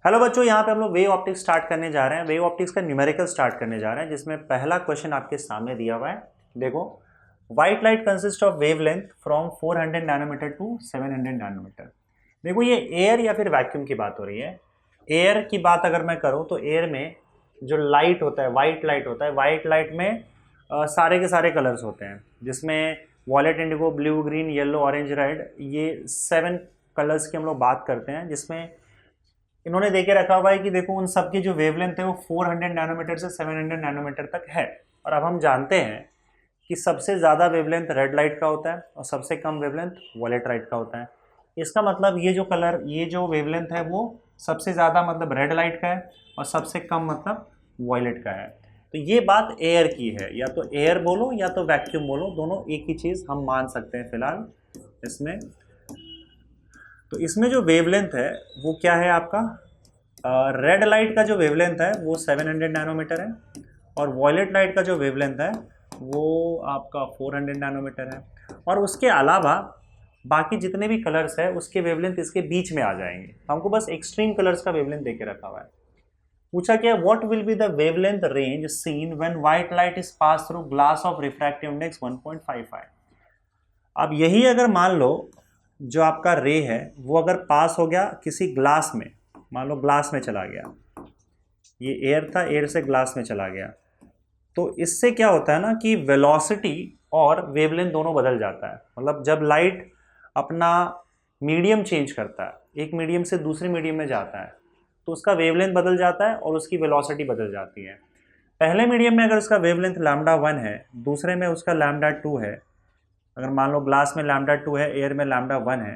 Hello बच्चों, यहाँ पे हम लोग वेव ऑप्टिक्स स्टार्ट करने जा रहे हैं। वेव ऑप्टिक्स का न्यूमेरिकल स्टार्ट करने जा रहे हैं, जिसमें पहला क्वेश्चन आपके सामने दिया हुआ है। देखो, white light consist of wave length from 400 nanometre to 700 nanometre. देखो, ये एयर या फिर वैक्यूम की बात हो रही है। एयर की बात अगर मैं करूँ तो एयर में जो लाइट होता है, वाइट लाइट होता है। वाइट लाइट में सारे के सारे कलर्स होते हैं, जिसमें violet, indigo, blue, green, yellow, orange, red, ये 7 कलर्स की हम लोग बात करते हैं। जिसमें इन्होंने देके रखा हुआ है कि देखो, उन सब की जो वेवलेंथ है वो 400 नैनोमीटर से 700 नैनोमीटर तक है। और अब हम जानते हैं कि सबसे ज़्यादा वेवलेंथ रेड लाइट का होता है और सबसे कम वेवलेंथ वॉयलेट लाइट का होता है। इसका मतलब ये जो कलर, ये जो वेवलेंथ है वो सबसे ज़्यादा मतलब रेड लाइट का है और सबसे कम मतलब वॉयलेट का है। तो ये बात एयर की है, या तो एयर बोलो या तो वैक्यूम बोलो, दोनों एक ही चीज़ हम मान सकते हैं फिलहाल इसमें। तो इसमें जो वेवलेंथ है वो क्या है आपका, रेड लाइट का जो वेवलेंथ है वो 700 नैनोमीटर है और वॉयलेट लाइट का जो वेवलेंथ है वो आपका 400 नैनोमीटर है। और उसके अलावा बाकी जितने भी कलर्स है उसके वेवलेंथ इसके बीच में आ जाएंगे। हमको बस एक्सट्रीम कलर्स का वेवलेंथ देके रखा हुआ है। पूछा क्या, what will be the wavelength range seen when white light is pass through glass of refractive index 1.55। अब यही अगर मान लो जो आपका रे है वो अगर पास हो गया किसी ग्लास में, मान लो ग्लास में चला गया, ये एयर था, एयर से ग्लास में चला गया, तो इससे क्या होता है ना कि वेलोसिटी और वेवलेंथ दोनों बदल जाता है। मतलब जब लाइट अपना मीडियम चेंज करता है, एक मीडियम से दूसरे मीडियम में जाता है, तो उसका वेवलेंथ बदल जाता है और उसकी वेलोसिटी बदल जाती है। पहले मीडियम में अगर उसका वेवलेंथ लैम्डा 1 है, दूसरे में उसका लैम्डा 2 है, अगर मान लो ग्लास में लैम्डा 2 है, एयर में लैम्डा 1 है,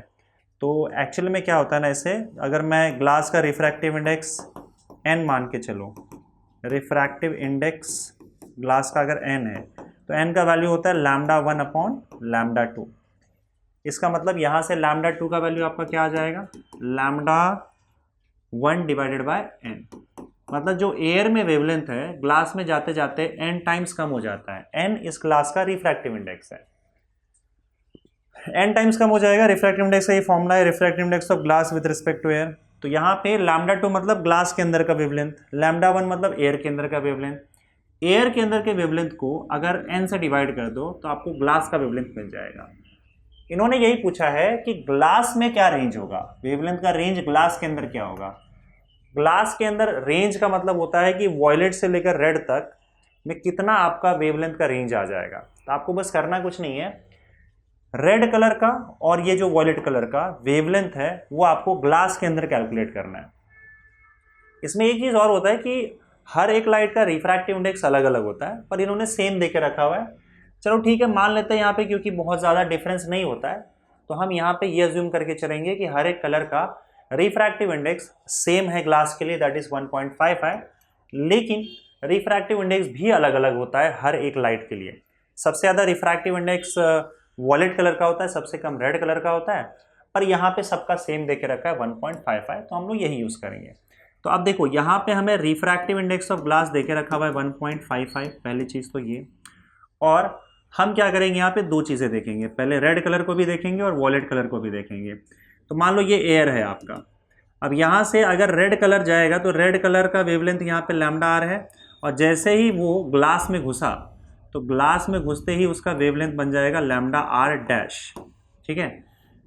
तो एक्चुअल में क्या होता है ना, इसे अगर मैं ग्लास का रिफ्रैक्टिव इंडेक्स n मान के चलो, रिफ्रैक्टिव इंडेक्स ग्लास का अगर n है तो n का वैल्यू होता है लैम्डा 1 अपॉन लैम्डा 2। इसका मतलब यहाँ से लैम्डा 2 का वैल्यू आपका क्या आ जाएगा, लैम्डा 1 डिवाइडेड बाय n। मतलब जो एयर में वेवलेंथ है ग्लास में जाते जाते n टाइम्स कम हो जाता है। n इस ग्लास का रिफ्रैक्टिव इंडेक्स है, n टाइम्स कम हो जाएगा। रिफ्रैक्टिव इंडेक्स का ये फॉर्मूला है, refractive index of glass with respect to air. तो यहाँ पे लैम्डा 2 मतलब ग्लास के अंदर का वेवलेंथ, लैम्डा 1 मतलब एयर के अंदर का वेवलेंथ। एयर के अंदर के वेवलेंथ को अगर n से डिवाइड कर दो तो आपको ग्लास का वेवलेंथ मिल जाएगा। इन्होंने यही पूछा है कि ग्लास में क्या रेंज होगा, वेवलेंथ का रेंज ग्लास के अंदर क्या होगा। ग्लास के अंदर रेंज का मतलब होता है कि वॉयलेट से लेकर रेड तक में कितना आपका वेवलेंथ का रेंज आ जाएगा। तो आपको बस करना कुछ नहीं है, रेड कलर का और ये जो वॉयलेट कलर का वेवलेंथ है वो आपको ग्लास के अंदर कैलकुलेट करना है। इसमें एक चीज़ और होता है कि हर एक लाइट का रिफ्रैक्टिव इंडेक्स अलग अलग होता है, पर इन्होंने सेम देके रखा हुआ है। चलो ठीक है, मान लेते हैं यहाँ पे, क्योंकि बहुत ज़्यादा डिफरेंस नहीं होता है, तो हम यहाँ पे ये अज्यूम करके चलेंगे कि हर एक कलर का रिफ्रैक्टिव इंडेक्स सेम है ग्लास के लिए, दैट इज 1.55। लेकिन रिफ्रैक्टिव इंडेक्स भी अलग अलग होता है हर एक लाइट के लिए। सबसे ज़्यादा रिफ्रैक्टिव इंडेक्स वॉयलेट कलर का होता है, सबसे कम रेड कलर का होता है, पर यहाँ पे सबका सेम देके रखा है 1.55, तो हम लोग यही यूज़ करेंगे। तो अब देखो, यहाँ पे हमें रिफ्रैक्टिव इंडेक्स ऑफ ग्लास देके रखा हुआ है 1.55, पहली चीज़ तो ये। और हम क्या करेंगे, यहाँ पे दो चीज़ें देखेंगे, पहले रेड कलर को भी देखेंगे और वॉयलेट कलर को भी देखेंगे। तो मान लो ये एयर है आपका, अब यहाँ से अगर रेड कलर जाएगा तो रेड कलर का वेवलेंथ यहाँ पे लैम्डा आर है, और जैसे ही वो ग्लास में घुसा तो ग्लास में घुसते ही उसका वेवलेंथ बन जाएगा लैम्डा आर डैश। ठीक है,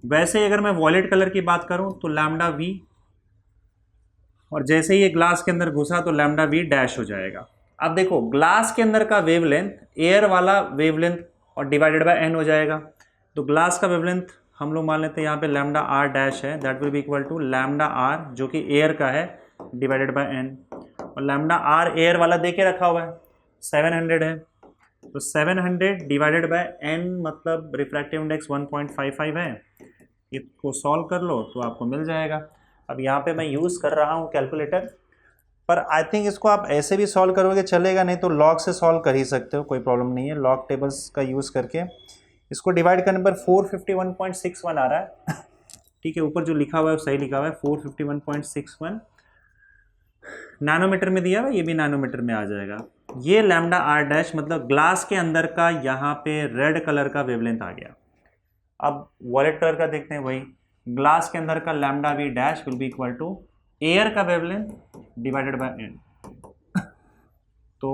वैसे ही अगर मैं वॉयलेट कलर की बात करूँ तो लैम्डा वी, और जैसे ही ये ग्लास के अंदर घुसा तो लैम्डा वी डैश हो जाएगा। अब देखो, ग्लास के अंदर का वेवलेंथ एयर वाला वेवलेंथ और डिवाइडेड बाय एन हो जाएगा। तो ग्लास का वेवलेंथ हम लोग मान लेते हैं यहाँ पे लैम्डा आर डैश है, that will be equal to lambda R जो कि एयर का है डिवाइडेड बाय एन, और लैम्डा आर एयर वाला दे के रखा हुआ है 700 है, तो 700 डिवाइडेड बाय एन मतलब रिफ्रैक्टिव इंडेक्स 1.55 है। इसको सॉल्व कर लो तो आपको मिल जाएगा। अब यहाँ पे मैं यूज़ कर रहा हूँ कैलकुलेटर, पर आई थिंक इसको आप ऐसे भी सॉल्व करोगे चलेगा, नहीं तो लॉग से सॉल्व कर ही सकते हो, कोई प्रॉब्लम नहीं है। लॉग टेबल्स का यूज़ करके इसको डिवाइड करने पर 451.61 आ रहा है। ठीक है, ऊपर जो लिखा हुआ है वो सही लिखा हुआ है, 451.61 नैनोमीटर में दिया हुआ, ये भी नैनोमीटर में आ जाएगा। ये लैम्डा आर डैश मतलब ग्लास के अंदर का यहाँ पे रेड कलर का वेवलेंथ आ गया। अब वॉयलेट कलर का देखते हैं, वही ग्लास के अंदर का lambda V dash will be equal to air का वेवलेंथ डिवाइडेड बाय एन, तो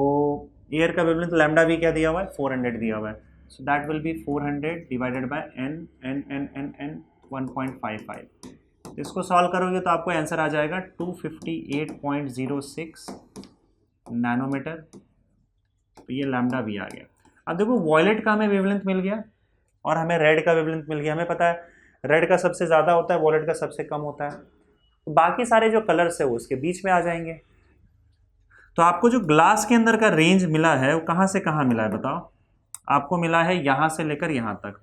एयर का वेवलेंथ लैम्डा भी क्या दिया हुआ है 400 दिया हुआ है, so that will be 400 divided by N N N N N 1.55। तो इसको सॉल्व करोगे तो आपको आंसर आ जाएगा 258.06 नैनोमीटर। तो ये लैम्डा भी आ गया। अब देखो वॉयलेट का हमें वेवलेंथ मिल गया और हमें रेड का वेवलेंथ मिल गया। हमें पता है रेड का सबसे ज़्यादा होता है, वॉयलेट का सबसे कम होता है। तो बाकी सारे जो कलर्स है वो उसके बीच में आ जाएंगे। तो आपको जो ग्लास के अंदर का रेंज मिला है वो कहाँ से कहाँ मिला है बताओ? आपको मिला है यहाँ से लेकर यहाँ तक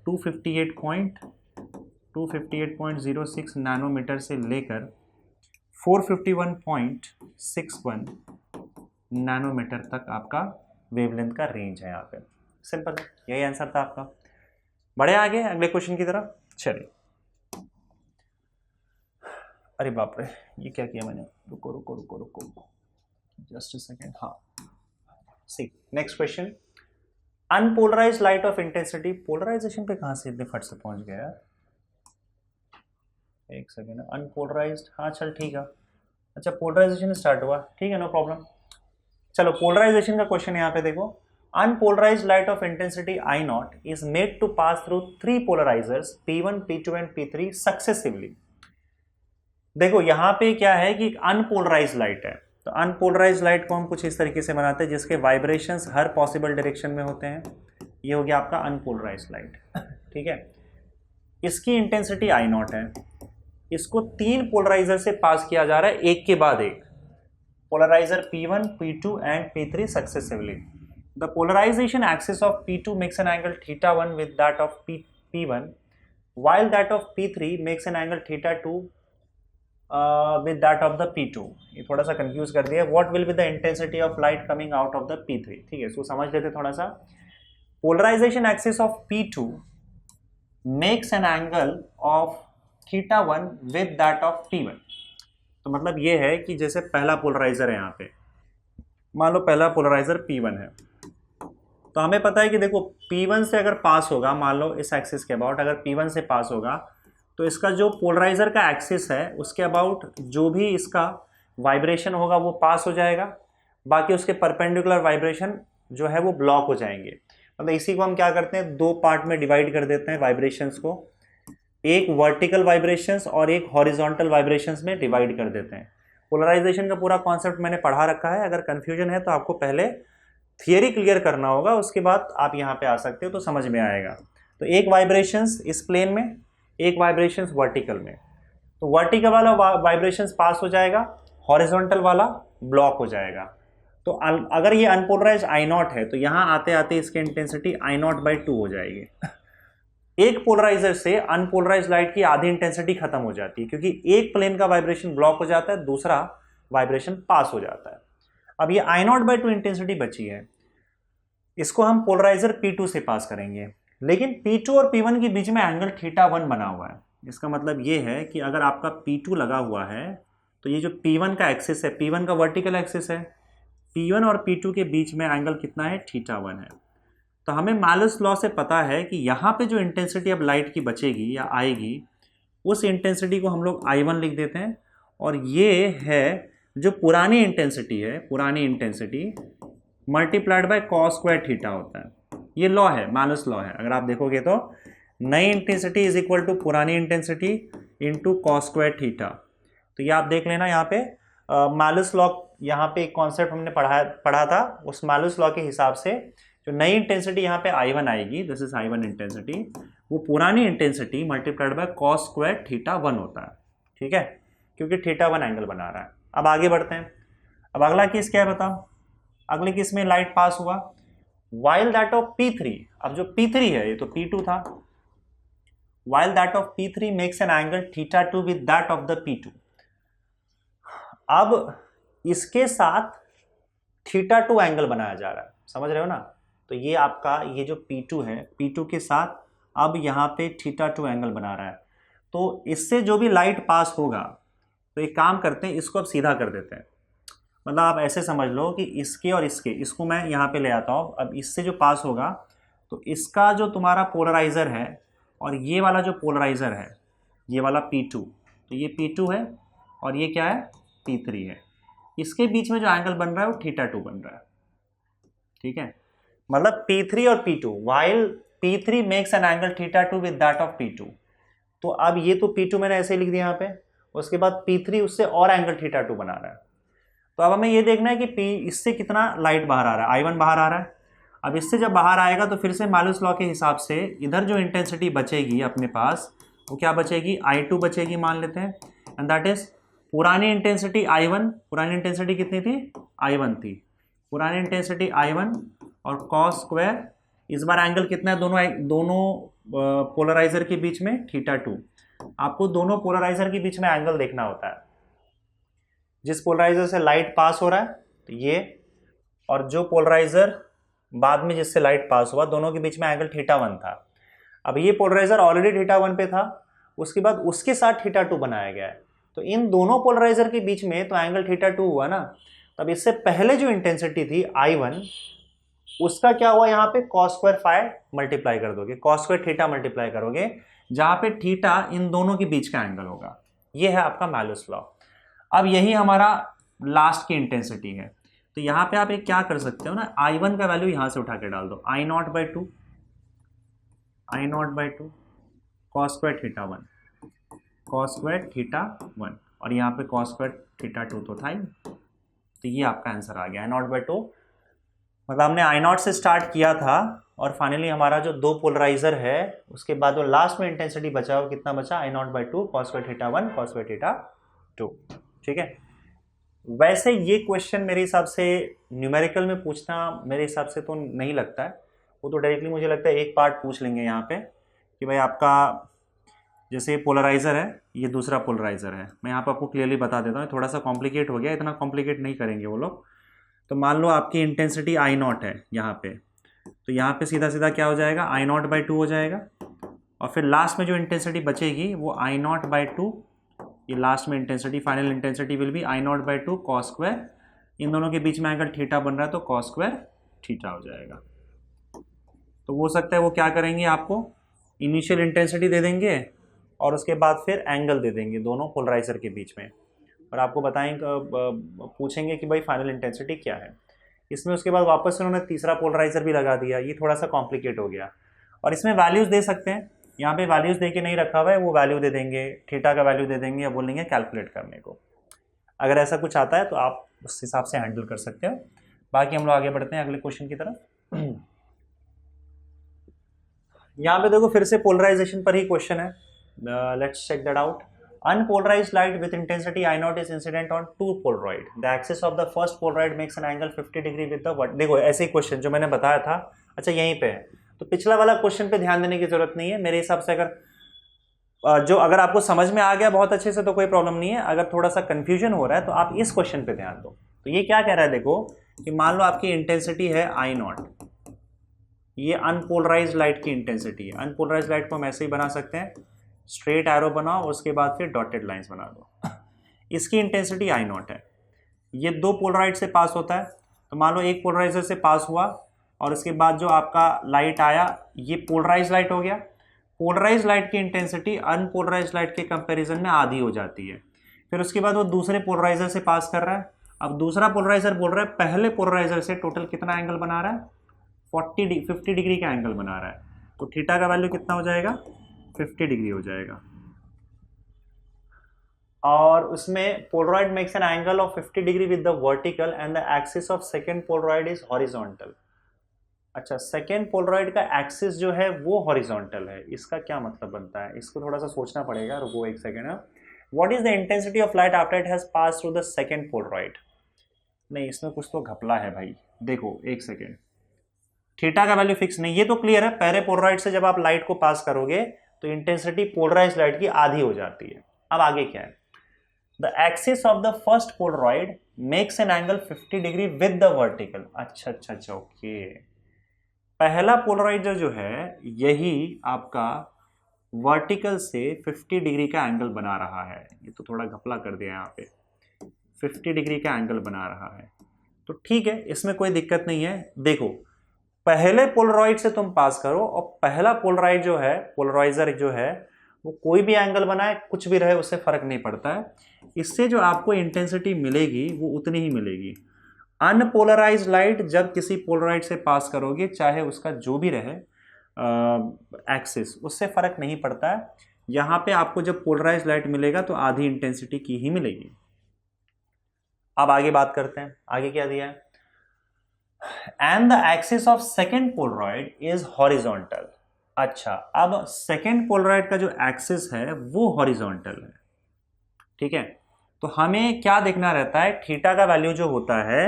258.06 नैनोमीटर से लेकर 451.61 नैनोमीटर तक आपका वेवलेंथ का रेंज है यहाँ पे। सिंपल है, यही आंसर था आपका। बढ़े आगे अगले क्वेश्चन की तरफ। चलिए, अरे बाप रे ये क्या किया मैंने, रुको रुको रुको रुको जस्ट अ सेकेंड। हाँ see next question, unpolarized light of intensity. Polarization पे कहाँ से इतने फट से पहुंच गया यार, एक सेकेंड। अनपोलराइज्ड, हाँ चल ठीक है, अच्छा पोलराइजेशन स्टार्ट हुआ, ठीक है नो प्रॉब्लम। चलो पोलराइजेशन का क्वेश्चन यहाँ पे देखो, unpolarized light of intensity I nought is made to pass through 3 polarizers P1, P2 and P3 successively. देखो यहाँ पे क्या है कि अनपोलराइज्ड लाइट है, तो अनपोलराइज्ड लाइट को हम कुछ इस तरीके से बनाते हैं जिसके वाइब्रेशंस हर पॉसिबल डायरेक्शन में होते हैं। ये हो गया आपका अनपोलराइज्ड लाइट, ठीक है। इसकी इंटेंसिटी I नॉट है, इसको 3 पोलराइजर से पास किया जा रहा है एक के बाद एक, polariser P1, P2 and P3 successively. The polarization axis of P2 makes an angle θ1 with that of P1, while that of P3 makes an angle θ2 with that of the P2. ये थोड़ा सा कंफ्यूज कर दिया। What will be the intensity of light coming out of the P3? ठीक है, इसको समझ लेते थोड़ा सा। Polarization axis of P2 makes an angle of θ1 with that of P1. तो मतलब ये है कि जैसे पहला पोलराइजर है यहाँ पे, मान लो पहला पोलराइजर P1 है, तो हमें पता है कि देखो P1 से अगर पास होगा, मान लो इस एक्सिस के अबाउट अगर P1 से पास होगा तो इसका जो पोलराइजर का एक्सिस है उसके अबाउट जो भी इसका वाइब्रेशन होगा वो पास हो जाएगा, बाकी उसके परपेंडिकुलर वाइब्रेशन जो है वो ब्लॉक हो जाएंगे। मतलब इसी को हम क्या करते हैं, 2 पार्ट में डिवाइड कर देते हैं वाइब्रेशंस को, एक वर्टिकल वाइब्रेशंस और एक हॉरिजॉन्टल वाइब्रेशंस में डिवाइड कर देते हैं। पोलराइजेशन का पूरा कॉन्सेप्ट मैंने पढ़ा रखा है, अगर कंफ्यूजन है तो आपको पहले थियरी क्लियर करना होगा, उसके बाद आप यहाँ पे आ सकते हो तो समझ में आएगा। तो एक वाइब्रेशंस इस प्लेन में, एक वाइब्रेशंस वर्टिकल में, तो वर्टिकल वाला वाइब्रेशंस पास हो जाएगा, हॉरिजॉन्टल वाला ब्लॉक हो जाएगा। तो अगर ये अनपोलराइज्ड I नॉट है तो यहाँ आते आते इसकी इंटेंसिटी I नॉट बाई 2 हो जाएगी। एक पोलराइजर से अनपोलराइज्ड लाइट की आधी इंटेंसिटी खत्म हो जाती है, क्योंकि एक प्लेन का वाइब्रेशन ब्लॉक हो जाता है, दूसरा वाइब्रेशन पास हो जाता है। अब ये I नॉट बाई 2 इंटेंसिटी बची है, इसको हम पोलराइजर P2 से पास करेंगे, लेकिन P2 और P1 के बीच में एंगल θ1 बना हुआ है। इसका मतलब ये है कि अगर आपका P2 लगा हुआ है तो ये जो P1 का एक्सिस है, P1 का वर्टिकल एक्सिस है, P1 और P2 के बीच में एंगल कितना है, θ1 है। तो हमें मैलस लॉ से पता है कि यहाँ पे जो इंटेंसिटी अब लाइट की बचेगी या आएगी, उस इंटेंसिटी को हम लोग I1 लिख देते हैं, और ये है जो पुरानी इंटेंसिटी है, पुरानी intensity multiplied by cos square theta होता है। ये लॉ है, मैलस लॉ है। अगर आप देखोगे तो नई इंटेंसिटी इज इक्वल टू पुरानी intensity into cos square theta. तो ये आप देख लेना यहाँ पे मैलस लॉ, यहाँ पे एक कॉन्सेप्ट हमने पढ़ा था, उस मैलस लॉ के हिसाब से जो नई इंटेंसिटी यहाँ पे I1 आएगी, दिस इज I1 इंटेंसिटी, वो पुरानी intensity multiplied by cos square θ1 होता है, ठीक है, क्योंकि θ1 एंगल बना रहा है। अब आगे बढ़ते हैं। अब अगला केस क्या है बताओ, अगले केस में लाइट पास हुआ while that of P3, अब जो P3 है, ये तो P2 था, while that of P3 makes an angle θ2 with that of the P2। अब इसके साथ θ2 एंगल बनाया जा रहा है, समझ रहे हो ना। तो ये आपका ये जो P2 है, P2 के साथ अब यहाँ पे θ2 एंगल बना रहा है। तो इससे जो भी लाइट पास होगा, तो एक काम करते हैं, इसको अब सीधा कर देते हैं। मतलब आप ऐसे समझ लो कि इसके और इसके, इसको मैं यहाँ पे ले आता हूँ। अब इससे जो पास होगा तो इसका जो तुम्हारा पोलराइज़र है और ये वाला जो पोलराइज़र है, ये वाला P2, तो ये P2 है और ये क्या है, P3 है, इसके बीच में जो एंगल बन रहा है वो θ2 बन रहा है, ठीक है। मतलब P3 और P2, while P3 makes an angle θ2 with that of P2, तो अब ये तो P2 मैंने ऐसे लिख दिया यहाँ पे, उसके बाद P3 उससे और एंगल θ2 बना रहा है। तो अब हमें ये देखना है कि इससे कितना लाइट बाहर आ रहा है, I1 बाहर आ रहा है। अब इससे जब बाहर आएगा तो फिर से मालूस लॉ के हिसाब से इधर जो इंटेंसिटी बचेगी अपने पास वो क्या बचेगी, I2 बचेगी मान लेते हैं, एंड दैट इज पुरानी इंटेंसिटी I1, पुरानी इंटेंसिटी कितनी थी, I1 थी, पुरानी इंटेंसिटी I1 और कॉस स्क्वायर, इस बार एंगल कितना है दोनों पोलराइजर के बीच में θ2। आपको दोनों पोलराइजर के बीच में एंगल देखना होता है, जिस पोलराइजर से लाइट पास हो रहा है तो ये, और जो पोलराइजर बाद में जिससे लाइट पास हुआ, दोनों के बीच में एंगल θ1 था। अब ये पोलराइजर ऑलरेडी θ1 पे था, उसके बाद उसके साथ θ2 बनाया गया है, तो इन दोनों पोलराइजर के बीच में तो एंगल θ2 हुआ ना। तब इससे पहले जो इंटेंसिटी थी I1, उसका क्या हुआ, यहाँ पे cos स्क्वायर फाई मल्टीप्लाई कर दोगे, cos स्क्वायर θ मल्टीप्लाई करोगे, जहां पे θ इन दोनों के बीच का एंगल होगा। ये है आपका मैलस लॉ। अब यही हमारा लास्ट की इंटेंसिटी है, तो यहाँ पे आप एक क्या कर सकते हो ना, I1 का वैल्यू यहाँ से उठा के डाल दो, I0/2 cos square θ1 cos square θ1, और यहाँ पे cos स्क्वायर θ2 तो था ही, तो ये आपका आंसर आ गया I0/2। मतलब हमने I0 से स्टार्ट किया था और फाइनली हमारा जो दो पोलराइजर है उसके बाद जो लास्ट में इंटेंसिटी बचा वो कितना बचा, I0/2 cos square θ1 cos square θ2, ठीक है। वैसे ये क्वेश्चन मेरे हिसाब से न्यूमेरिकल में पूछना मेरे हिसाब से तो नहीं लगता है, वो तो डायरेक्टली मुझे लगता है एक पार्ट पूछ लेंगे यहाँ पे कि भाई आपका जैसे ये पोलराइजर है, ये दूसरा पोलराइजर है, मैं यहाँ पे आपको क्लियरली बता देता हूँ, थोड़ा सा कॉम्प्लिकेट हो गया, इतना कॉम्प्लिकेट नहीं करेंगे वो लोग। तो मान लो आपकी इंटेंसिटी I0 है यहाँ पे, तो यहाँ पे सीधा सीधा क्या हो जाएगा, I0/2 हो जाएगा, और फिर लास्ट में जो इंटेंसिटी बचेगी वो I0/2, ये लास्ट में intensity, final intensity will be I0/2 cos square, इन दोनों के बीच में अगर θ बन रहा है तो cos स्क्वायर θ हो जाएगा। तो हो सकता है वो क्या करेंगे, आपको इनिशियल इंटेंसिटी दे देंगे और उसके बाद फिर एंगल दे देंगे दोनों पोलराइजर के बीच में, और आपको बताएंगे, पूछेंगे कि भाई फाइनल इंटेंसिटी क्या है। इसमें उसके बाद वापस से उन्होंने तीसरा पोलराइजर भी लगा दिया, ये थोड़ा सा कॉम्प्लिकेट हो गया। और इसमें वैल्यूज़ दे सकते हैं, यहाँ पे वैल्यूज़ दे के नहीं रखा हुआ है, वो वैल्यू दे देंगे, θ का वैल्यू दे देंगे या बोलेंगे कैलकुलेट करने को। अगर ऐसा कुछ आता है तो आप उस हिसाब से हैंडल कर सकते हो। बाकी हम लोग आगे बढ़ते हैं अगले क्वेश्चन की तरफ। यहाँ पे देखो फिर से पोलराइजेशन पर ही क्वेश्चन है, let's check that out. Unpolarized light with intensity I0 is incident on two polaroid. The axis of the first polaroid makes an angle 50 degree with the what? देखो ऐसे ही क्वेश्चन जो मैंने बताया था, अच्छा यहीं पे है, तो पिछला वाला क्वेश्चन पे ध्यान देने की जरूरत नहीं है मेरे हिसाब से। अगर आपको समझ में आ गया बहुत अच्छे से तो कोई प्रॉब्लम नहीं है, अगर थोड़ा सा कंफ्यूजन हो रहा है तो आप इस क्वेश्चन पे ध्यान दो। तो ये क्या कह रहा है, देखो कि मान लो आपकी इंटेंसिटी है I0, ये अनपोलराइज्ड लाइट की इंटेंसिटी है। अनपोलराइज्ड लाइट को हम ऐसे ही बना सकते हैं, स्ट्रेट एरो बनाओ, उसके बाद फिर डॉटेड लाइंस बना दो। इसकी इंटेंसिटी I0 है, ये दो पोलराइड से पास होता है, तो मान लो एक पोलराइजर से पास हुआ और उसके बाद जो आपका लाइट आया ये पोलराइज लाइट हो गया। पोलराइज लाइट की इंटेंसिटी अनपोलराइज लाइट के कंपैरिजन में आधी हो जाती है। फिर उसके बाद वो दूसरे पोलराइजर से पास कर रहा है, अब दूसरा पोलराइजर बोल रहा है पहले पोलराइजर से टोटल कितना एंगल बना रहा है, 50 डिग्री का एंगल बना रहा है, तो θ का वैल्यू कितना हो जाएगा, 50 डिग्री हो जाएगा। और उसमें Polaroid makes an angle of 50 degree with the vertical and the axis of second Polaroid is horizontal. अच्छा, सेकेंड पोलराइड का एक्सिस जो है वो हॉरिजॉन्टल है, इसका क्या मतलब बनता है, इसको थोड़ा सा सोचना पड़ेगा, रुको एक second. What is the intensity of light after it has pass through the second Polaroid. नहीं, इसमें कुछ तो घपला है भाई, देखो एक सेकेंड, θ का वैल्यू फिक्स नहीं, ये तो क्लियर है, पहले पोलराइड से जब आप लाइट को पास करोगे तो इंटेंसिटी पोलराइज लाइट की आधी हो जाती है। अब आगे क्या है, the axis of the first Polaroid makes an angle 50 degree with the vertical. अच्छा ओके, पहला पोलराइजर जो है यही आपका वर्टिकल से 50 डिग्री का एंगल बना रहा है, ये तो थोड़ा घपला कर दिया यहाँ पे, 50 डिग्री का एंगल बना रहा है, तो ठीक है, इसमें कोई दिक्कत नहीं है। देखो पहले पोलराइड से तुम पास करो और पहला पोलराइड जो है, पोलराइजर जो है वो कोई भी एंगल बनाए, कुछ भी रहे, उससे फर्क नहीं पड़ता है। इससे जो आपको इंटेंसिटी मिलेगी वो उतनी ही मिलेगी। अनपोलराइज लाइट जब किसी पोलराइड से पास करोगे, चाहे उसका जो भी रहे एक्सिस, उससे फर्क नहीं पड़ता है। यहां पे आपको जब पोलराइज लाइट मिलेगा तो आधी इंटेंसिटी की ही मिलेगी। अब आगे बात करते हैं, आगे क्या दिया है, and the axis of second Polaroid is horizontal. अच्छा, अब सेकेंड पोलराइड का जो एक्सिस है वो हॉरिजॉन्टल है, ठीक है। तो हमें क्या देखना रहता है, थीटा का वैल्यू जो होता है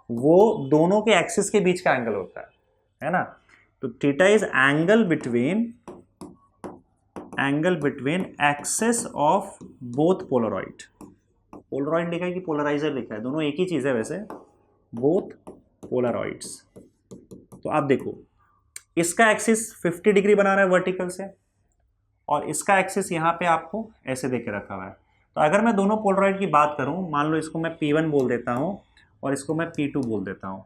वो दोनों के एक्सिस के बीच का एंगल होता है ना। तो theta is angle between axis of both Polaroid. Polaroid लिखा है कि पोलराइजर लिखा है, दोनों एक ही चीज है वैसे, बोथ पोलराइड्स। तो आप देखो, इसका एक्सिस 50 डिग्री बना रहा है वर्टिकल से, और इसका एक्सिस यहाँ पे आपको ऐसे देके रखा हुआ है। तो अगर मैं दोनों पोलराइड की बात करूँ, मान लो इसको मैं P1 बोल देता हूँ और इसको मैं P2 बोल देता हूँ,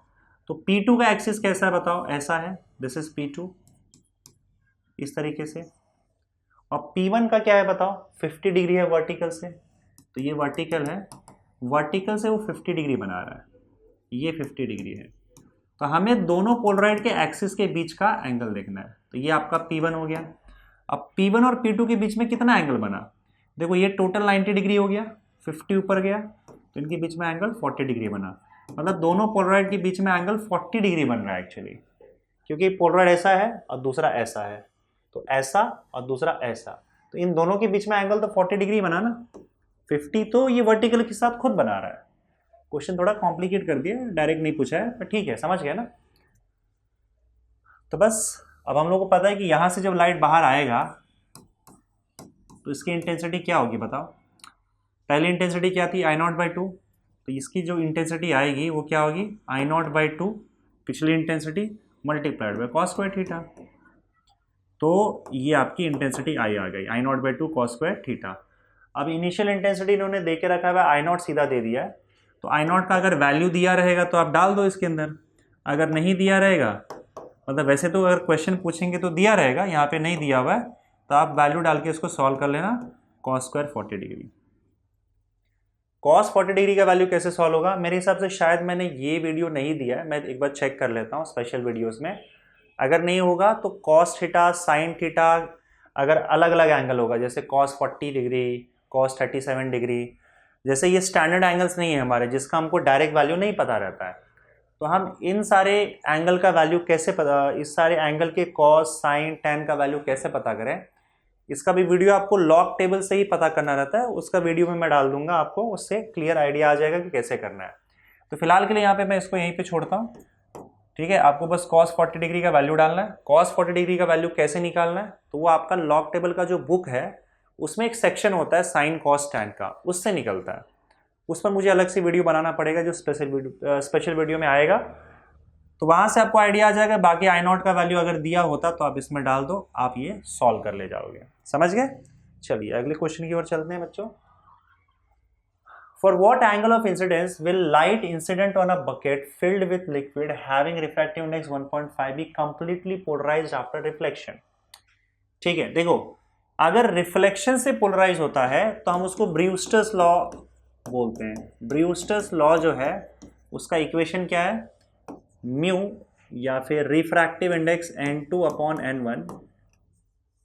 तो P2 का एक्सिस कैसा है बताओ, ऐसा है, दिस इज P2, इस तरीके से। और P1 का क्या है बताओ, 50 डिग्री है वर्टिकल से, तो ये वर्टिकल है, वर्टिकल से वो 50 डिग्री बना रहा है, ये 50 डिग्री है। तो हमें दोनों पोलराइड के एक्सिस के बीच का एंगल देखना है। तो ये आपका P1 हो गया। अब P1 और P2 के बीच में कितना एंगल बना, देखो ये टोटल 90 डिग्री हो गया, 50 ऊपर गया, तो इनके बीच में एंगल 40 डिग्री बना। मतलब दोनों पोलराइड के बीच में एंगल 40 डिग्री बन रहा है एक्चुअली, क्योंकि पोलराइड ऐसा है और दूसरा ऐसा है, तो ऐसा और दूसरा ऐसा, तो इन दोनों के बीच में एंगल तो 40 डिग्री बना ना, 50 तो ये वर्टिकल के साथ खुद बना रहा है। क्वेश्चन थोड़ा कॉम्प्लिकेट कर दिया, डायरेक्ट नहीं पूछा है, पर ठीक है, समझ गया ना। तो बस अब हम लोग को पता है कि यहां से जब लाइट बाहर आएगा तो इसकी इंटेंसिटी क्या होगी बताओ। पहली इंटेंसिटी क्या थी, I0/2, तो इसकी जो इंटेंसिटी आएगी वो क्या होगी, I0/2 पिछली intensity multiplied by cos square theta. तो ये आपकी इंटेंसिटी आई आ गई, I0/2 कॉस स्क्वायर थीटा। अब इनिशियल इंटेंसिटी इन्होंने दे के रखा है, I0 सीधा दे दिया है, तो I0 का अगर वैल्यू दिया रहेगा तो आप डाल दो इसके अंदर, अगर नहीं दिया रहेगा, मतलब वैसे तो अगर क्वेश्चन पूछेंगे तो दिया रहेगा, यहाँ पे नहीं दिया हुआ है, तो आप वैल्यू डाल के इसको सॉल्व कर लेना, cos square 40 degree. Cos 40 degree का वैल्यू कैसे सॉल्व होगा, मेरे हिसाब से शायद मैंने ये वीडियो नहीं दिया है, मैं एक बार चेक कर लेता हूँ स्पेशल वीडियोस में। अगर नहीं होगा तो कॉस थीटा साइन थीटा, अगर अलग अलग एंगल होगा, जैसे कॉस 40 डिग्री, कॉस 37 डिग्री, जैसे ये स्टैंडर्ड एंगल्स नहीं है हमारे, जिसका हमको डायरेक्ट वैल्यू नहीं पता रहता है, तो हम इन सारे एंगल का वैल्यू कैसे पता, इस सारे एंगल के कॉस साइन टेन का वैल्यू कैसे पता करें, इसका भी वीडियो आपको लॉग टेबल से ही पता करना रहता है, उसका वीडियो में मैं डाल दूंगा आपको, उससे क्लियर आइडिया आ जाएगा कि कैसे करना है। तो फिलहाल के लिए यहाँ पे मैं इसको यहीं पे छोड़ता हूँ, ठीक है। आपको बस cos 40 डिग्री का वैल्यू डालना है। cos 40 डिग्री का वैल्यू कैसे निकालना है, तो वो आपका लॉग टेबल का जो बुक है उसमें एक सेक्शन होता है साइन कॉस टैन का, उससे निकलता है। उस पर मुझे अलग से वीडियो बनाना पड़ेगा जो स्पेशल वीडियो में आएगा, तो वहां से आपको आइडिया आ जाएगा। बाकी I0 का वैल्यू अगर दिया होता तो आप इसमें डाल दो, आप ये सॉल्व कर ले जाओगे। समझ गए? चलिए अगले क्वेश्चन की ओर चलते हैं बच्चों। For what angle of incidence will light incident on a bucket filled with liquid having refractive index 1.5 be completely polarized after reflection? ठीक है, देखो अगर रिफ्लेक्शन से पोलराइज होता है तो हम उसको ब्रूस्टर्स लॉ बोलते हैं। ब्रूस्टर्स लॉ जो है उसका इक्वेशन क्या है, म्यू या फिर रिफ्रैक्टिव इंडेक्स N2/N1,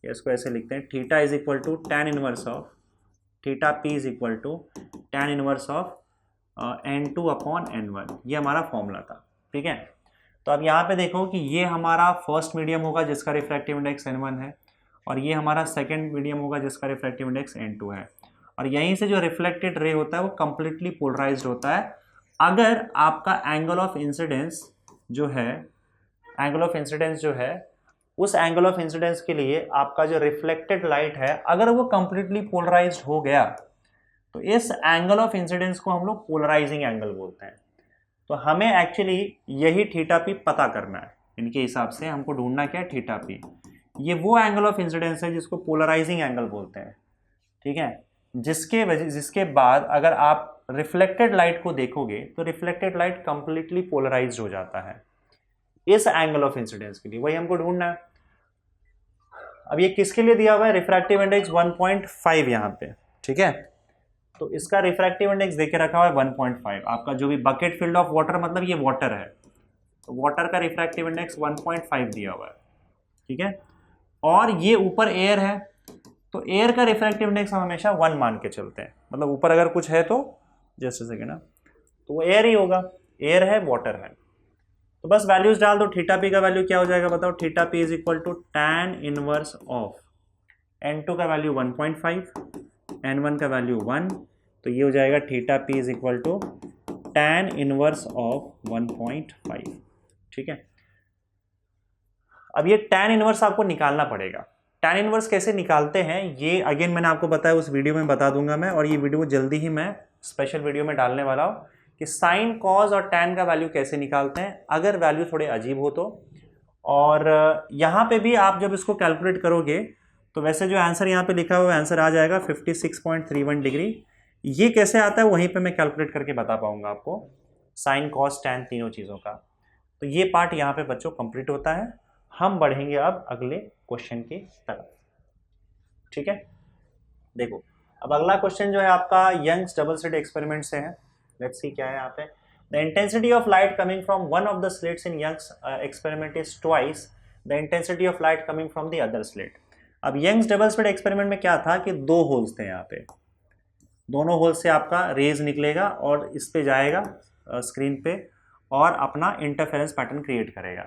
इसको ऐसे लिखते हैं, theta is equal to tan inverse of theta p is equal to tan inverse of N2/N1, ये हमारा फॉर्मूला था, ठीक है। तो अब यहाँ पे देखो कि ये हमारा फर्स्ट मीडियम होगा जिसका रिफ्रैक्टिव इंडेक्स N1 है, और ये हमारा सेकंड मीडियम होगा जिसका रिफ्रैक्टिव इंडेक्स N2 है, और यहीं से जो रिफ्लेक्टेड रे होता है वो कंप्लीटली पोलराइज्ड होता है अगर आपका एंगल ऑफ इंसिडेंस जो है, एंगल ऑफ इंसिडेंस जो है, उस एंगल ऑफ इंसिडेंस के लिए आपका जो रिफ्लेक्टेड लाइट है अगर वो कंप्लीटली पोलराइज्ड हो गया तो इस एंगल ऑफ इंसिडेंस को हम लोग पोलराइजिंग एंगल बोलते हैं। तो हमें एक्चुअली यही थीटा पी पता करना है, इनके हिसाब से हमको ढूंढना क्या है, थीटा पी। ये वो एंगल ऑफ इंसिडेंस है जिसको पोलराइजिंग एंगल बोलते हैं, ठीक है। जिसके बाद अगर आप रिफ्लेक्टेड लाइट को देखोगे तो रिफ्लेक्टेड लाइट कंप्लीटली पोलराइज्ड हो जाता है इस एंगल ऑफ इंसिडेंस के लिए, वही हमको ढूंढना है। अब ये किसके लिए दिया हुआ है, रिफ्रैक्टिव इंडेक्स 1.5 यहाँ पे, ठीक है। तो इसका रिफ्रैक्टिव इंडेक्स देके रखा हुआ है 1.5। आपका जो भी बकेट फील्ड ऑफ वाटर, मतलब ये वाटर है, तो वाटर का रिफ्रैक्टिव इंडेक्स 1.5 दिया हुआ है, ठीक है। और ये ऊपर एयर है, तो एयर का रिफ्रैक्टिव इंडेक्स हम हमेशा 1 मान के चलते हैं, मतलब ऊपर अगर कुछ है तो जस्ट सेकेंड, तो वो एयर ही होगा, एयर है वाटर है। तो बस वैल्यूज डाल दो, थीटा पी का वैल्यू क्या हो जाएगा बताओ, theta P is equal to tan inverse of n2 का वैल्यू 1.5, n1 का वैल्यू 1, तो ये हो जाएगा theta P is equal to tan inverse of 1.5, ठीक है। अब ये tan इनवर्स आपको निकालना पड़ेगा। tan इनवर्स कैसे निकालते हैं ये अगेन मैंने आपको बताया, उस वीडियो में बता दूंगा मैं, और ये वीडियो जल्दी ही मैं स्पेशल वीडियो में डालने वाला हूँ कि साइन कॉज और tan का वैल्यू कैसे निकालते हैं अगर वैल्यू थोड़े अजीब हो तो। और यहाँ पे भी आप जब इसको कैलकुलेट करोगे तो वैसे जो आंसर यहाँ पे लिखा हुआ है आंसर आ जाएगा 56.31 डिग्री। ये कैसे आता है वहीं पे मैं कैलकुलेट करके बता पाऊंगा आपको, साइन कॉस टैन तीनों चीज़ों का। तो ये पार्ट यहाँ पे बच्चों कंप्लीट होता है। हम बढ़ेंगे अब अगले क्वेश्चन की तरफ, ठीक है। देखो अब अगला क्वेश्चन जो है आपका यंग्स डबल स्लिट एक्सपेरिमेंट से है। लेट्स सी क्या है यहाँ पे। The intensity of light coming from one of the slits in Young's experiment is twice the intensity of light coming from the other slit. अब यंग्स डबल स्लिट एक्सपेरिमेंट में क्या था कि दो होल्स थे यहाँ पे, दोनों होल से आपका रेज निकलेगा और इस पे जाएगा स्क्रीन पे और अपना इंटरफेरेंस पैटर्न क्रिएट करेगा।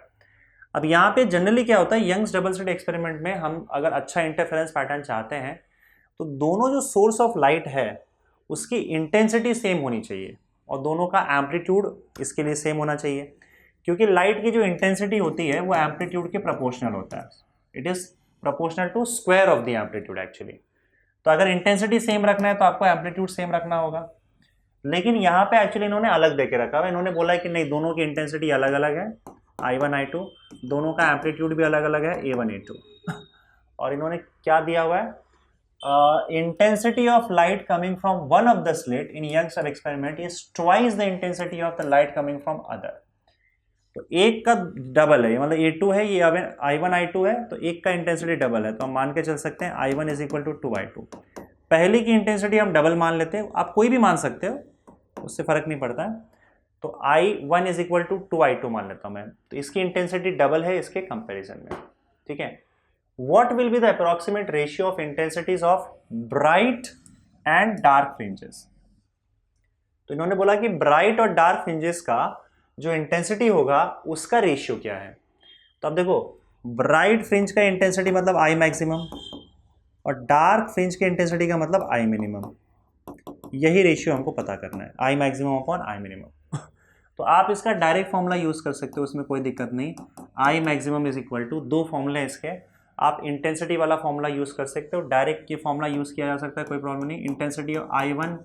अब यहाँ पे जनरली क्या होता है यंग्स डबल स्लिट एक्सपेरिमेंट में, हम अगर अच्छा इंटरफेरेंस पैटर्न चाहते हैं तो दोनों जो सोर्स ऑफ लाइट है उसकी इंटेंसिटी सेम होनी चाहिए और दोनों का एम्पलीट्यूड इसके लिए सेम होना चाहिए, क्योंकि लाइट की जो इंटेंसिटी होती है वो एम्पलीट्यूड के प्रोपोर्शनल होता है। It is proportional to square of the amplitude actually. तो अगर इंटेंसिटी सेम रखना है तो आपको एम्पलीट्यूड सेम रखना होगा, लेकिन यहाँ पे एक्चुअली इन्होंने अलग देके रखा है। इन्होंने बोला है कि नहीं, दोनों की इंटेंसिटी अलग अलग है, I1 I2, दोनों का एम्पलीट्यूड भी अलग अलग है, A1 A2। और इन्होंने क्या दिया हुआ है, intensity of light coming from one of the slit in Young's experiment is twice the intensity of the light coming from other. तो एक का डबल है, मतलब A2 है, ये I1 I2 है, तो एक का इंटेंसिटी डबल है, तो हम मान के चल सकते हैं I1 is equal to 2I2। पहले की इंटेंसिटी हम डबल मान लेते हैं, आप कोई भी मान सकते हो, उससे फर्क नहीं पड़ता है। तो I1 is equal to 2I2 मान लेता हूं मैं, तो इसकी इंटेंसिटी डबल है इसके कंपैरिजन में, ठीक है। What will be the approximate ratio of intensities of bright and dark fringes. तो इन्होंने बोला कि ब्राइट और डार्क फ्रिंजेस का जो इंटेंसिटी होगा उसका रेशियो क्या है। तो अब देखो, ब्राइट फ्रिंज का इंटेंसिटी मतलब I मैक्सिमम और डार्क फ्रिंज के इंटेंसिटी का मतलब I मिनिमम। यही रेशियो हमको पता करना है, I maximum upon I minimum. तो आप इसका डायरेक्ट फॉर्मूला यूज कर सकते हो, उसमें कोई दिक्कत नहीं। I maximum is equal to, दो फॉर्मूले हैं इसके, आप इंटेंसिटी वाला फॉर्मूला यूज कर सकते हो, डायरेक्ट ये फॉर्मूला यूज किया जा सकता है, कोई प्रॉब्लम नहीं। इंटेंसिटी ऑफ I1,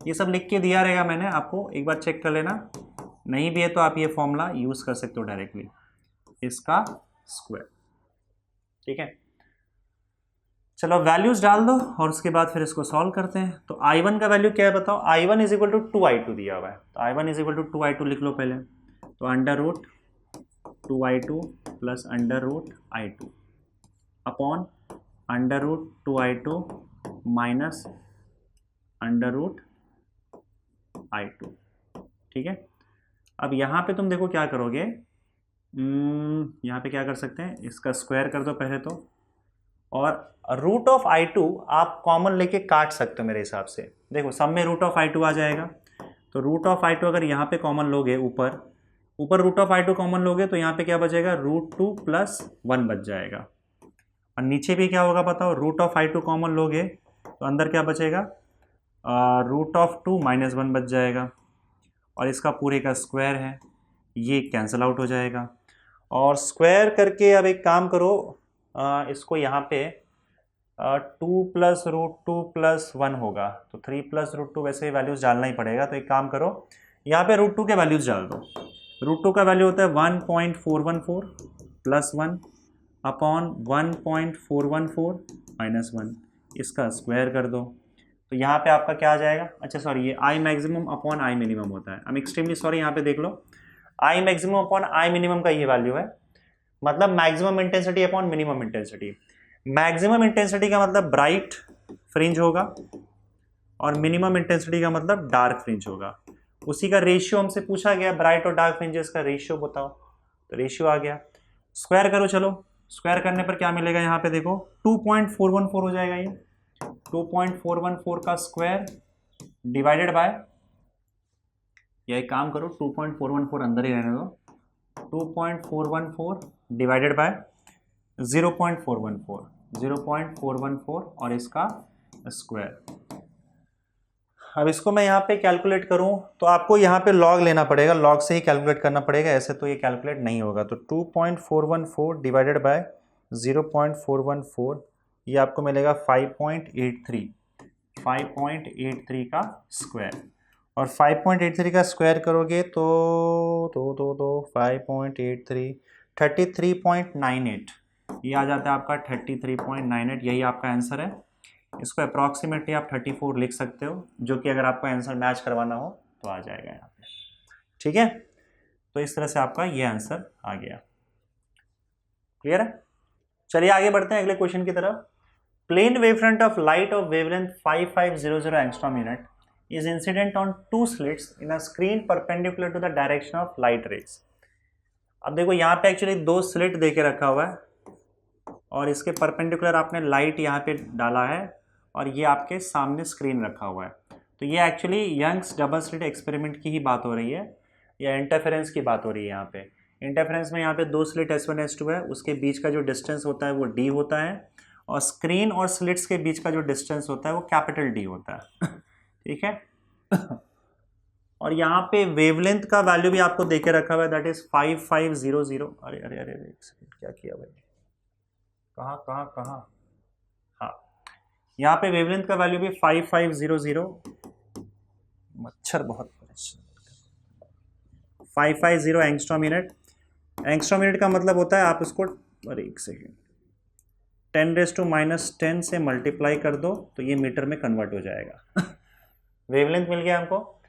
ये सब लिख के दिया रहेगा मैंने आपको, एक बार चेक कर लेना, नहीं भी है तो आप ये फॉर्मूला यूज कर सकते हो डायरेक्टली, इसका स्क्वायर, ठीक है। चलो वैल्यूज डाल दो और उसके बाद फिर इसको सॉल्व करते हैं। तो I1 का वैल्यू क्या है बताओ, I1 is equal to 2I2 दिया हुआ है, तो I1 is equal to 2I2 लिख लो पहले, तो under root 2I2 plus under root I2 upon under root 2I2 minus under root I2, ठीक है। अब यहाँ पे तुम देखो क्या करोगे, यहाँ पे क्या कर सकते हैं, इसका स्क्वायर कर दो पहले तो, और रूट ऑफ I2 आप कॉमन लेके काट सकते हो मेरे हिसाब से। देखो सब में रूट ऑफ I2 आ जाएगा, तो रूट ऑफ I2 अगर यहाँ पे कॉमन लोगे, ऊपर रूट ऑफ I2 कॉमन लोगे तो यहाँ पे क्या बचेगा, रूट 2 प्लस 1 बच जाएगा, और नीचे भी क्या होगा बताओ, रूट ऑफ I2 कॉमन लोगे तो अंदर क्या बचेगा, रूट ऑफ 2 माइनस 1 बच जाएगा, और इसका पूरे का स्क्वायर है, ये कैंसिल आउट हो जाएगा। और स्क्वायर करके अब एक काम करो, इसको यहाँ पे 2 प्लस रूट 2 प्लस 1 होगा, तो 3 प्लस रूट 2, वैसे वैल्यूज डालना ही पड़ेगा, तो एक काम करो यहाँ पे रूट 2 के वैल्यूज डाल दो। रूट 2 का वैल्यू होता है 1.414 प्लस 1 अपॉन 1.414 माइनस 1, इसका स्क्वायर कर दो, तो यहाँ पे आपका क्या आ जाएगा, अच्छा सॉरी, ये I maximum upon I minimum होता है, आई एम एक्सट्रीमली सॉरी, यहाँ पे देख लो I maximum upon I minimum का ये वैल्यू है, मतलब maximum intensity upon minimum intensity. Maximum intensity का मतलब ब्राइट फ्रिंज होगा और मिनिमम इंटेंसिटी का मतलब डार्क फ्रिंज होगा। उसी का रेशियो हमसे पूछा गया, ब्राइट और डार्क फ्रिंजेस का रेशियो बताओ, तो रेशियो आ गया। स्क्वायर करो, चलो स्क्वायर करने पर क्या मिलेगा, यहाँ पे देखो 2.414 हो जाएगा ये। 2.414 का स्क्वायर डिवाइडेड बाय, या एक काम करो 2.414 अंदर ही रहने दो, 2.414 डिवाइडेड बाय 0.414 और इसका स्क्वायर। अब इसको मैं यहाँ पे कैलकुलेट करूँ तो आपको यहाँ पे लॉग लेना पड़ेगा, लॉग से ही कैलकुलेट करना पड़ेगा, ऐसे तो ये कैलकुलेट नहीं होगा। तो 2.414 डिवाइडेड बाय 0.414 ये आपको मिलेगा 5.83 का स्क्वायर। और 5.83 का स्क्वायर करोगे तो 5.83 33.98 ये आ जाता है आपका 33.98, यही आपका आंसर है। इसको अप्रॉक्सीमेटली आप 34 लिख सकते हो, जो कि अगर आपको आंसर मैच करवाना हो तो आ जाएगा यहाँ पे। ठीक है, तो इस तरह से आपका ये आंसर आ गया। क्लियर है? चलिए आगे बढ़ते हैं अगले क्वेश्चन की तरफ। Plane wavefront of light of wavelength 5500 angstrom unit is incident on two slits in a screen perpendicular to the direction of light rays। अब देखो यहाँ पे एक्चुअली दो स्लिट देके रखा हुआ है और इसके परपेंडिकुलर आपने लाइट यहाँ पे डाला है और ये आपके सामने स्क्रीन रखा हुआ है। तो ये actually Young's double slit experiment की ही बात हो रही है या इंटरफेरेंस की बात हो रही है। यहाँ पे इंटरफेरेंस में यहाँ पे दो स्लिट S1 S2 है, उसके बीच का जो डिस्टेंस होता है वो D होता है और स्क्रीन और स्लिट्स के बीच का जो डिस्टेंस होता है वो कैपिटल D होता है। ठीक है। और यहाँ पे वेवलेंथ का वैल्यू भी आपको देके रखा हुआ है, दैट इज 5500। अरे अरे अरे एक सेकंड, क्या किया भाई, कहाँ, हाँ यहाँ पे वेवलेंथ का वैल्यू भी 5500, मच्छर बहुत परेशान, 550 एंगस्ट्रॉम मिनट। एंगस्ट्रॉम मिनट का मतलब होता है आप इसको, अरे एक सेकेंड, 10⁻⁻10 से मल्टीप्लाई कर दो तो ये मीटर में कन्वर्ट हो जाएगा। वेवलेंथ मिल गया हमको।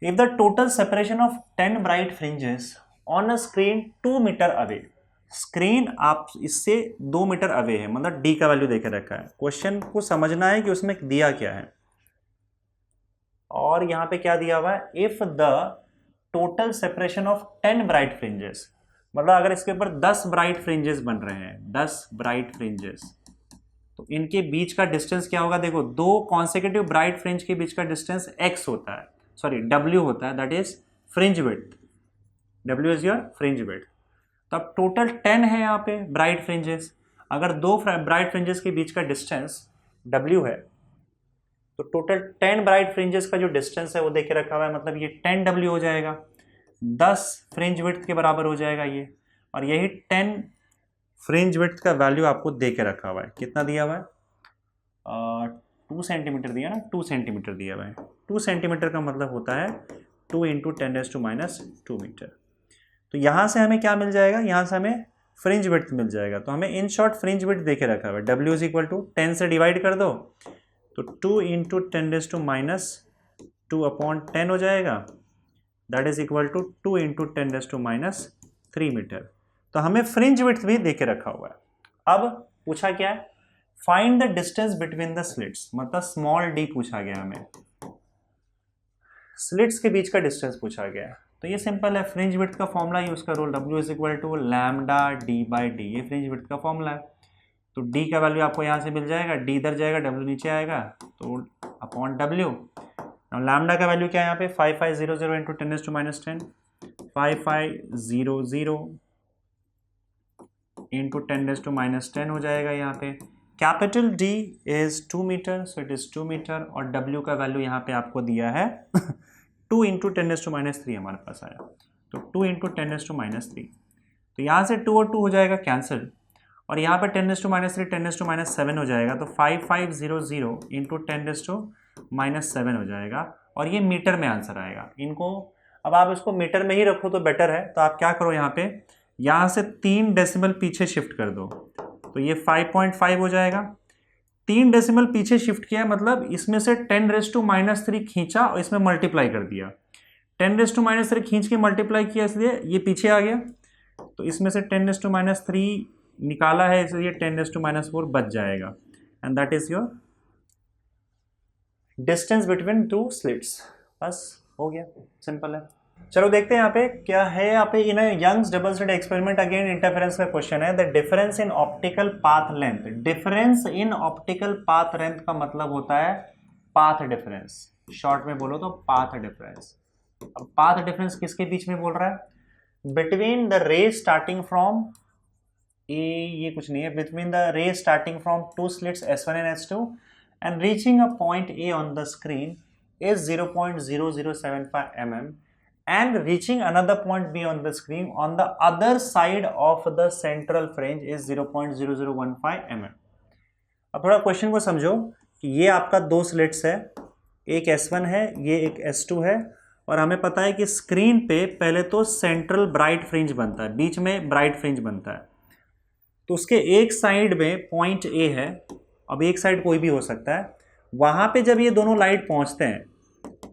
If the total separation of 10 bright fringes on a screen 2 metre away, screen आप इससे 2 मीटर अवे है, मतलब डी का वैल्यू देके रखा है। क्वेश्चन को समझना है कि उसमें दिया क्या है और यहां पे क्या दिया हुआ है, if the total separation of 10 bright fringes, मतलब अगर इसके ऊपर 10 ब्राइट फ्रिंजेस बन रहे हैं, 10 ब्राइट फ्रिंजेस, तो इनके बीच का डिस्टेंस क्या होगा, देखो दो कॉन्सेक्यूटिव ब्राइट फ्रिंज के बीच का डिस्टेंस x होता है, सॉरी w होता है, that is fringe width, w is your fringe width. तो अब टोटल 10 है यहाँ पे ब्राइट फ्रिंजेस, अगर दो ब्राइट फ्रिंजेस के बीच का डिस्टेंस w है तो टोटल 10 ब्राइट फ्रिंजेस का जो डिस्टेंस है वो देके रखा हुआ है, मतलब ये 10w हो जाएगा, 10 फ्रिंज विड्थ के बराबर हो जाएगा ये। और यही 10 फ्रिंज विड्थ का वैल्यू आपको दे के रखा हुआ है, कितना दिया हुआ है, 2 सेंटीमीटर दिया ना, 2 सेंटीमीटर दिया हुआ है। 2 सेंटीमीटर का मतलब होता है 2 × 10⁻² मीटर। तो यहाँ से हमें क्या मिल जाएगा, यहाँ से हमें फ्रिंज विड्थ मिल जाएगा। तो हमें इन शॉर्ट फ्रिंज विड्थ दे के रखा हुआ है, W इज इक्वल टू 10 से डिवाइड कर दो तो 2 × 10⁻²/10 हो जाएगा, that is equal to 2 × 10⁻³ metre. तो हमें फ्रिंज विड्थ भी देके रखा हुआ है। अब पूछा क्या है, find the distance between the slits, मतलब स्मॉल d पूछा गया हमें, स्लिट्स के बीच का डिस्टेंस पूछा गया है। तो ये सिंपल है, फ्रिंज विड्थ का फॉर्मूला यूज करो, W is equal to λ/d/d, ये फ्रिंज विड्थ का फॉर्मूला है। तो d का वैल्यू आपको यहाँ से मिल जाएगा, d इधर जाएगा, W नीचे आएगा, तो अपॉन W। लैम्डा का वैल्यू क्या है यहाँ पे, 5500 × 10⁻10, 5500 × 10⁻10 हो जाएगा यहाँ पे। Capital D is 2 metre, so it is 2 metre, और W का वैल्यू यहाँ पे आपको दिया है 2 × 10⁻³ हमारे पास आया, तो 2 × 10⁻³। तो यहाँ से 2 और 2 हो जाएगा कैंसिल, और यहाँ पर 10⁻³ 10⁻7 हो जाएगा, तो 5500 × 10⁻7 हो जाएगा, और ये मीटर में आंसर आएगा। इनको अब आप इसको मीटर में ही रखो तो बेटर है, तो आप क्या करो, यहाँ से 3 डेसिमल पीछे शिफ्ट कर दो, तो ये 5.5 हो जाएगा। 3 डेसिमल पीछे शिफ्ट किया, मतलब इसमें से 10⁻³ खींचा और इसमें मल्टीप्लाई कर दिया, 10⁻³ खींच के मल्टीप्लाई किया, इसलिए ये पीछे आ गया। तो इसमें से 10⁻³ निकाला है इसलिए 10⁻⁴ बच जाएगा and that is your distance between two slits. बस हो गया, सिंपल है। चलो देखते हैं यहाँ पे क्या है। यहाँ पे in Young's double slit experiment again interference का क्वेश्चन है। The difference in optical path length. Difference in optical path length का मतलब होता है पाथ डिफरेंस, शॉर्ट में बोलो तो पाथ डिफरेंस। अब पाथ डिफरेंस किसके बीच में बोल रहा है? बिटवीन द रे स्टार्टिंग फ्रॉम ये कुछ नहीं है, बिटवीन द रे starting from two slits S1 and S2 and reaching a point A on the screen is 0.0075 mm and reaching another point B on the screen on the other side of the central fringe is 0.0015 mm। अब थोड़ा question को समझो कि ये आपका दो slits है, एक S1 है, ये एक S2 है, और हमें पता है कि स्क्रीन पे पहले तो सेंट्रल ब्राइट फ्रिंज बनता है, बीच में ब्राइट फ्रिंज बनता है। तो उसके एक साइड में पॉइंट A है, अब एक साइड कोई भी हो सकता है। वहां पे जब ये दोनों लाइट पहुंचते हैं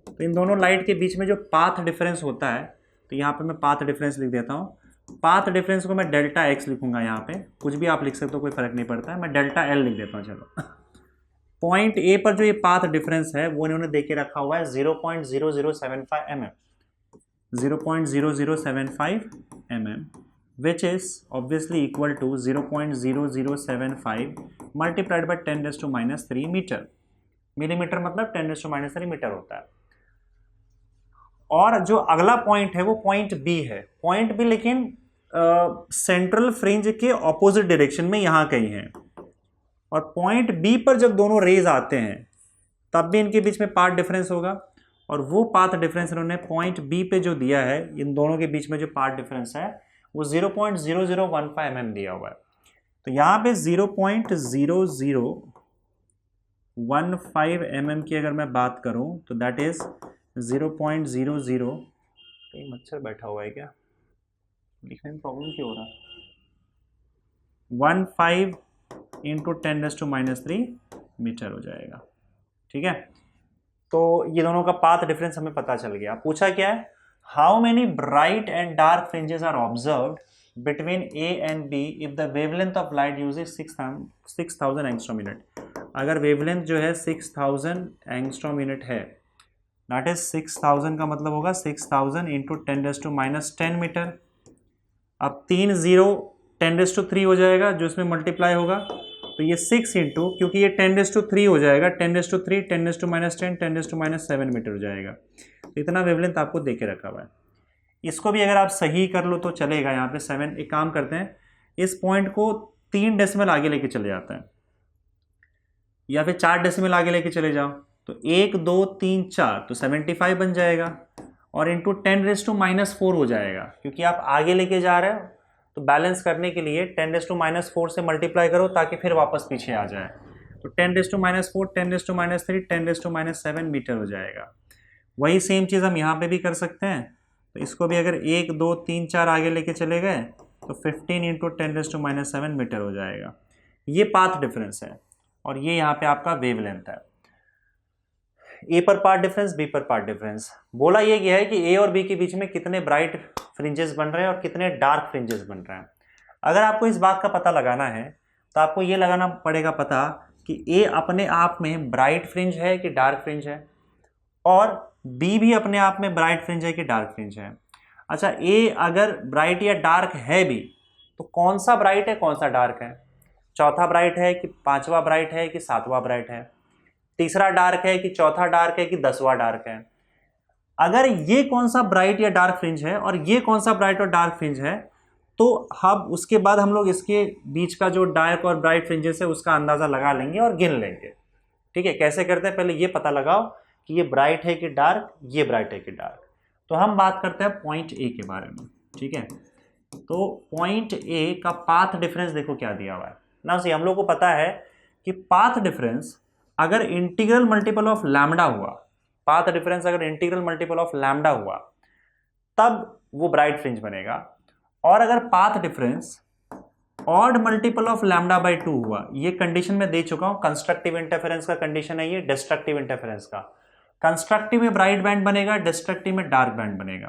तो इन दोनों लाइट के बीच में जो पाथ डिफरेंस होता है, तो यहाँ पे मैं पाथ डिफरेंस लिख देता हूँ। पाथ डिफरेंस को मैं डेल्टा एक्स लिखूंगा, यहाँ पे कुछ भी आप लिख सकते हो, कोई फर्क नहीं पड़ता है, मैं डेल्टा एल लिख देता हूँ। चलो पॉइंट ए पर जो ये पाथ डिफरेंस है वो इन्होंने दे के रखा हुआ है 0.0075 mm, 0.0075 mm, which is obviously equal to 0.0075 multiplied by 10⁻³ metre. Millimetre मतलब 10⁻³ मीटर होता है। और जो अगला पॉइंट है वो पॉइंट बी है। पॉइंट बी लेकिन सेंट्रल फ्रिंज के ऑपोजिट डायरेक्शन में यहां कहीं है, और पॉइंट बी पर जब दोनों रेज आते हैं तब भी इनके बीच में पाथ डिफरेंस होगा, और वो पाथ डिफरेंस इन्होंने पॉइंट बी पे जो दिया है, इन दोनों के बीच में जो पाथ डिफरेंस है वो 0.0015 mm दिया हुआ है। तो यहाँ पे 0.0015 mm की अगर मैं बात करूं तो दैट इज 0.00, कहीं मच्छर बैठा हुआ है क्या? लिखने में प्रॉब्लम क्यों हो रहा है? 15 इंटू 10⁻³ मीटर हो जाएगा। ठीक है, तो ये दोनों का पाथ डिफरेंस हमें पता चल गया। पूछा क्या है? How many bright and dark fringes are observed between A and B if the wavelength of light uses 6000 angstrom unit. अगर वेवलेंथ जो है 6000 एंगस्ट्रॉम यूनिट है, दैट इज 6000 का मतलब होगा 6000 इंटू 10⁻10 मीटर। अब 3 0 10⁻³ हो जाएगा जो इसमें मल्टीप्लाई होगा, तो ये 6 इंटू, क्योंकि ये 10⁻³ हो जाएगा, 10⁻³ 10⁻10 10⁻7 मीटर हो जाएगा। तो इतना वेवलेंथ आपको दे के रखा हुआ है। इसको भी अगर आप सही कर लो तो चलेगा। यहाँ पे 7, एक काम करते हैं, इस पॉइंट को 3 डेसिमल आगे लेके चले जाते हैं, या फिर 4 डेसिमल आगे लेके चले जाओ, तो 1 2 3 4 तो 75 बन जाएगा, और इंटू 10⁻⁻4 हो जाएगा, क्योंकि आप आगे लेके जा रहे हो तो बैलेंस करने के लिए 10⁻⁻4 से मल्टीप्लाई करो ताकि फिर वापस पीछे आ जाए। तो 10⁻⁻4 10⁻3 10⁻7 मीटर हो जाएगा। वही सेम चीज़ हम यहाँ पे भी कर सकते हैं। तो इसको भी अगर 1 2 3 4 आगे लेके चले गए तो 15 इंटू 10⁻7 मीटर हो जाएगा। ये पाथ डिफरेंस है, और ये यहाँ पे आपका वेवलेंथ है। ए पर पाथ डिफरेंस, बी पर पाथ डिफरेंस। बोला ये गया है कि ए और बी के बीच में कितने ब्राइट फ्रिंजेस बन रहे हैं और कितने डार्क फ्रिंजेस बन रहे हैं। अगर आपको इस बात का पता लगाना है तो आपको ये लगाना पड़ेगा पता कि ए अपने आप में ब्राइट फ्रिंज है कि डार्क फ्रिंज है, और बी भी अपने आप में ब्राइट फ्रिंज है कि डार्क फ्रिंज है। अच्छा, ए अगर ब्राइट या डार्क है भी तो कौन सा ब्राइट है कौन सा डार्क है? चौथा ब्राइट है कि पांचवा ब्राइट है कि सातवां ब्राइट है? तीसरा डार्क है कि चौथा डार्क है कि 10वां डार्क है? अगर ये कौन सा ब्राइट या डार्क फ्रिंज है और ये कौन सा ब्राइट और डार्क फ्रिंज है, तो हम उसके बाद हम लोग इसके बीच का जो डार्क और ब्राइट फ्रिंजेस है उसका अंदाजा लगा लेंगे और गिन लेंगे। ठीक है, कैसे करते हैं? पहले ये पता लगाओ कि ये ब्राइट है कि डार्क, ये ब्राइट है कि डार्क। तो हम बात करते हैं पॉइंट ए के बारे में। ठीक है, तो पॉइंट ए का पाथ डिफरेंस देखो क्या दिया हुआ है ना। सी हम लोग को पता है कि पाथ डिफरेंस अगर इंटीग्रल मल्टीपल ऑफ लैम्डा हुआ, पाथ डिफरेंस अगर इंटीग्रल मल्टीपल ऑफ लैम्डा हुआ तब वो ब्राइट फ्रिंज बनेगा, और अगर path difference odd multiple of lambda by 2 हुआ, ये कंडीशन मैं दे चुका हूं, कंस्ट्रक्टिव इंटरफेरेंस का कंडीशन है ये, डिस्ट्रक्टिव इंटरफेरेंस का। कंस्ट्रक्टिव में ब्राइट बैंड बनेगा, डिस्ट्रक्टिव में डार्क बैंड बनेगा।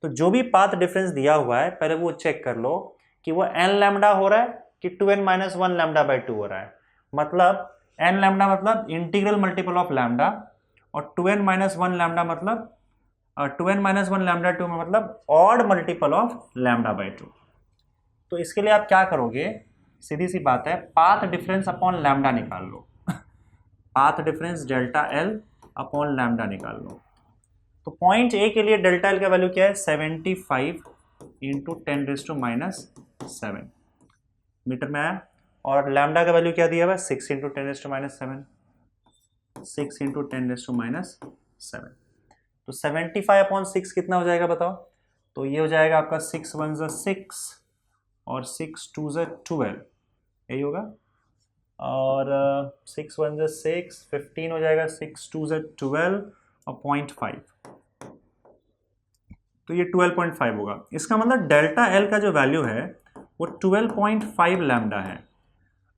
तो जो भी पाथ डिफरेंस दिया हुआ है पहले वो चेक कर लो कि वो एन लैम्डा हो रहा है कि 2n-1 λ/2 हो रहा है, मतलब n लैम्डा मतलब इंटीग्रल मल्टीपल ऑफ लैम्डा, और 2n-1 लैम्डा मतलब 2n-1 λ/2 में मतलब ऑड मल्टीपल ऑफ λ/2। तो इसके लिए आप क्या करोगे, सीधी सी बात है, पाथ डिफरेंस अपॉन लैम्डा निकाल लो। Path difference delta L upon lambda निकाल लो। तो पॉइंट ए के लिए डेल्टा एल का वैल्यू क्या है, 75 इंटू 10⁻⁷ मीटर में आया, और लैम्डा का वैल्यू क्या दिया हुआ है, 6 इंटू 10⁻⁷, 6 इंटू 10⁻⁷। तो 75/6 कितना हो जाएगा बताओ, तो ये हो जाएगा आपका 6 1 6 और 6 2 12, यही होगा, और 6 1 6 15 हो जाएगा, 6 2 12 और 0.5, तो ये 12.5 होगा। इसका मतलब डेल्टा एल का जो वैल्यू है वो 12.5 लैम्डा है।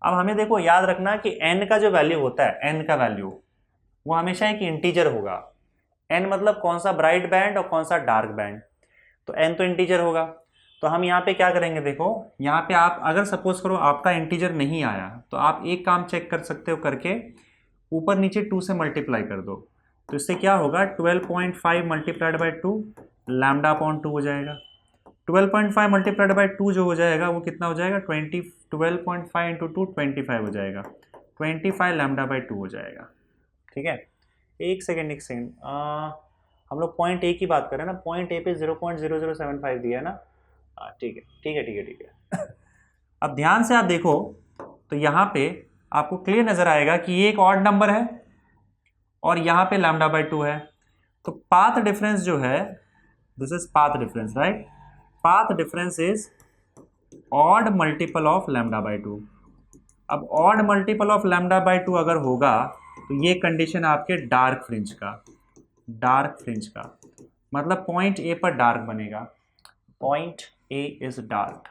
अब हमें देखो याद रखना कि n का जो वैल्यू होता है, n का वैल्यू वो हमेशा एक इंटीजर होगा। n मतलब कौन सा ब्राइट बैंड और कौन सा डार्क बैंड, तो n तो इंटीजर होगा। तो हम यहाँ पे क्या करेंगे, देखो यहाँ पे आप अगर सपोज करो आपका इंटीजर नहीं आया, तो आप एक काम चेक कर सकते हो करके, ऊपर नीचे 2 से मल्टीप्लाई कर दो, तो इससे क्या होगा, 12.5 मल्टीप्लाइड बाई 2 लैम्डा अपॉन 2 हो जाएगा। 12.5 मल्टीप्लाइड बाई 2 जो हो जाएगा वो कितना हो जाएगा, 12.5 इंटू 2 25 हो जाएगा, 25 λ/2 हो जाएगा। ठीक है, एक सेकेंड हम लोग पॉइंट ए की बात करें ना, पॉइंट ए पे 0.0075 दिया है ना, ठीक है ठीक है ठीक है ठीक है। अब ध्यान से आप देखो तो यहाँ पे आपको क्लियर नजर आएगा कि ये एक ऑड नंबर है और यहाँ पे λ/2 है, तो पाथ डिफरेंस जो है, this is path difference, right, path difference is odd multiple of λ/2। अब ऑड मल्टीपल ऑफ λ/2 अगर होगा तो ये कंडीशन आपके डार्क फ्रिंज का मतलब पॉइंट ए पर डार्क बनेगा, point A is dark,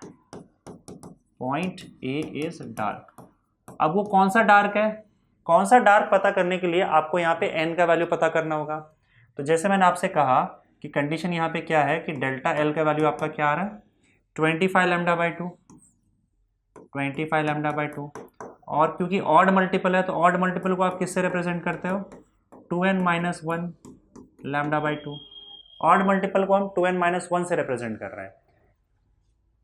point A is dark. अब वो कौन सा डार्क है, कौन सा डार्क पता करने के लिए आपको यहाँ पे n का वैल्यू पता करना होगा। तो जैसे मैंने आपसे कहा कि कंडीशन यहाँ पे क्या है कि डेल्टा एल का वैल्यू आपका क्या आ रहा है, 25 λ/2, 25 λ/2, और क्योंकि ऑड मल्टीपल है तो ऑड मल्टीपल को आप किससे रिप्रेजेंट करते हो, 2n-1 λ/2। ऑड मल्टीपल को हम 2n-1 से रिप्रेजेंट कर रहे हैं।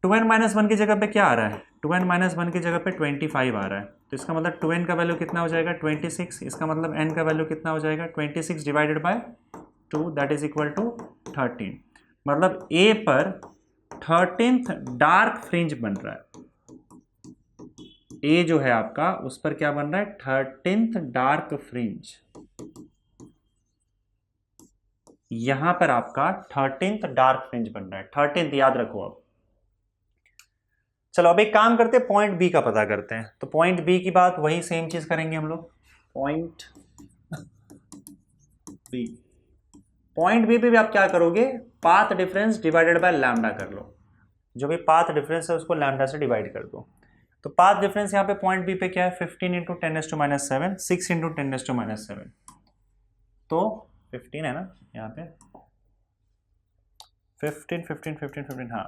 2n-1 की जगह पे क्या आ रहा है, 2n-1 की जगह पे 25 आ रहा है, तो इसका मतलब 2n का वैल्यू कितना हो जाएगा, 26। इसका मतलब n का वैल्यू कितना हो जाएगा, 26 divided by 2, that is equal to 13। मतलब a पर 13th डार्क फ्रिंज बन रहा है, ए जो है आपका उस पर क्या बन रहा है, 13th डार्क फ्रिंज, यहां पर आपका 13th डार्क फ्रिंज बन रहा है, 13th याद रखो। अब चलो अब एक काम करते हैं, पॉइंट बी का पता करते हैं। तो पॉइंट बी की बात वही सेम चीज करेंगे हम लोग, पॉइंट बी। पॉइंट बी पे भी आप क्या करोगे, path difference divided by lambda कर लो, जो भी पाथ डिफरेंस है उसको लैम्डा से डिवाइड कर दो। तो पाथ डिफरेंस यहाँ पे पॉइंट बी पे क्या है, 15 इंटू 10⁻⁷, 6 इंटू 10⁻⁷, तो 15 है ना यहाँ पे, 15 हाँ,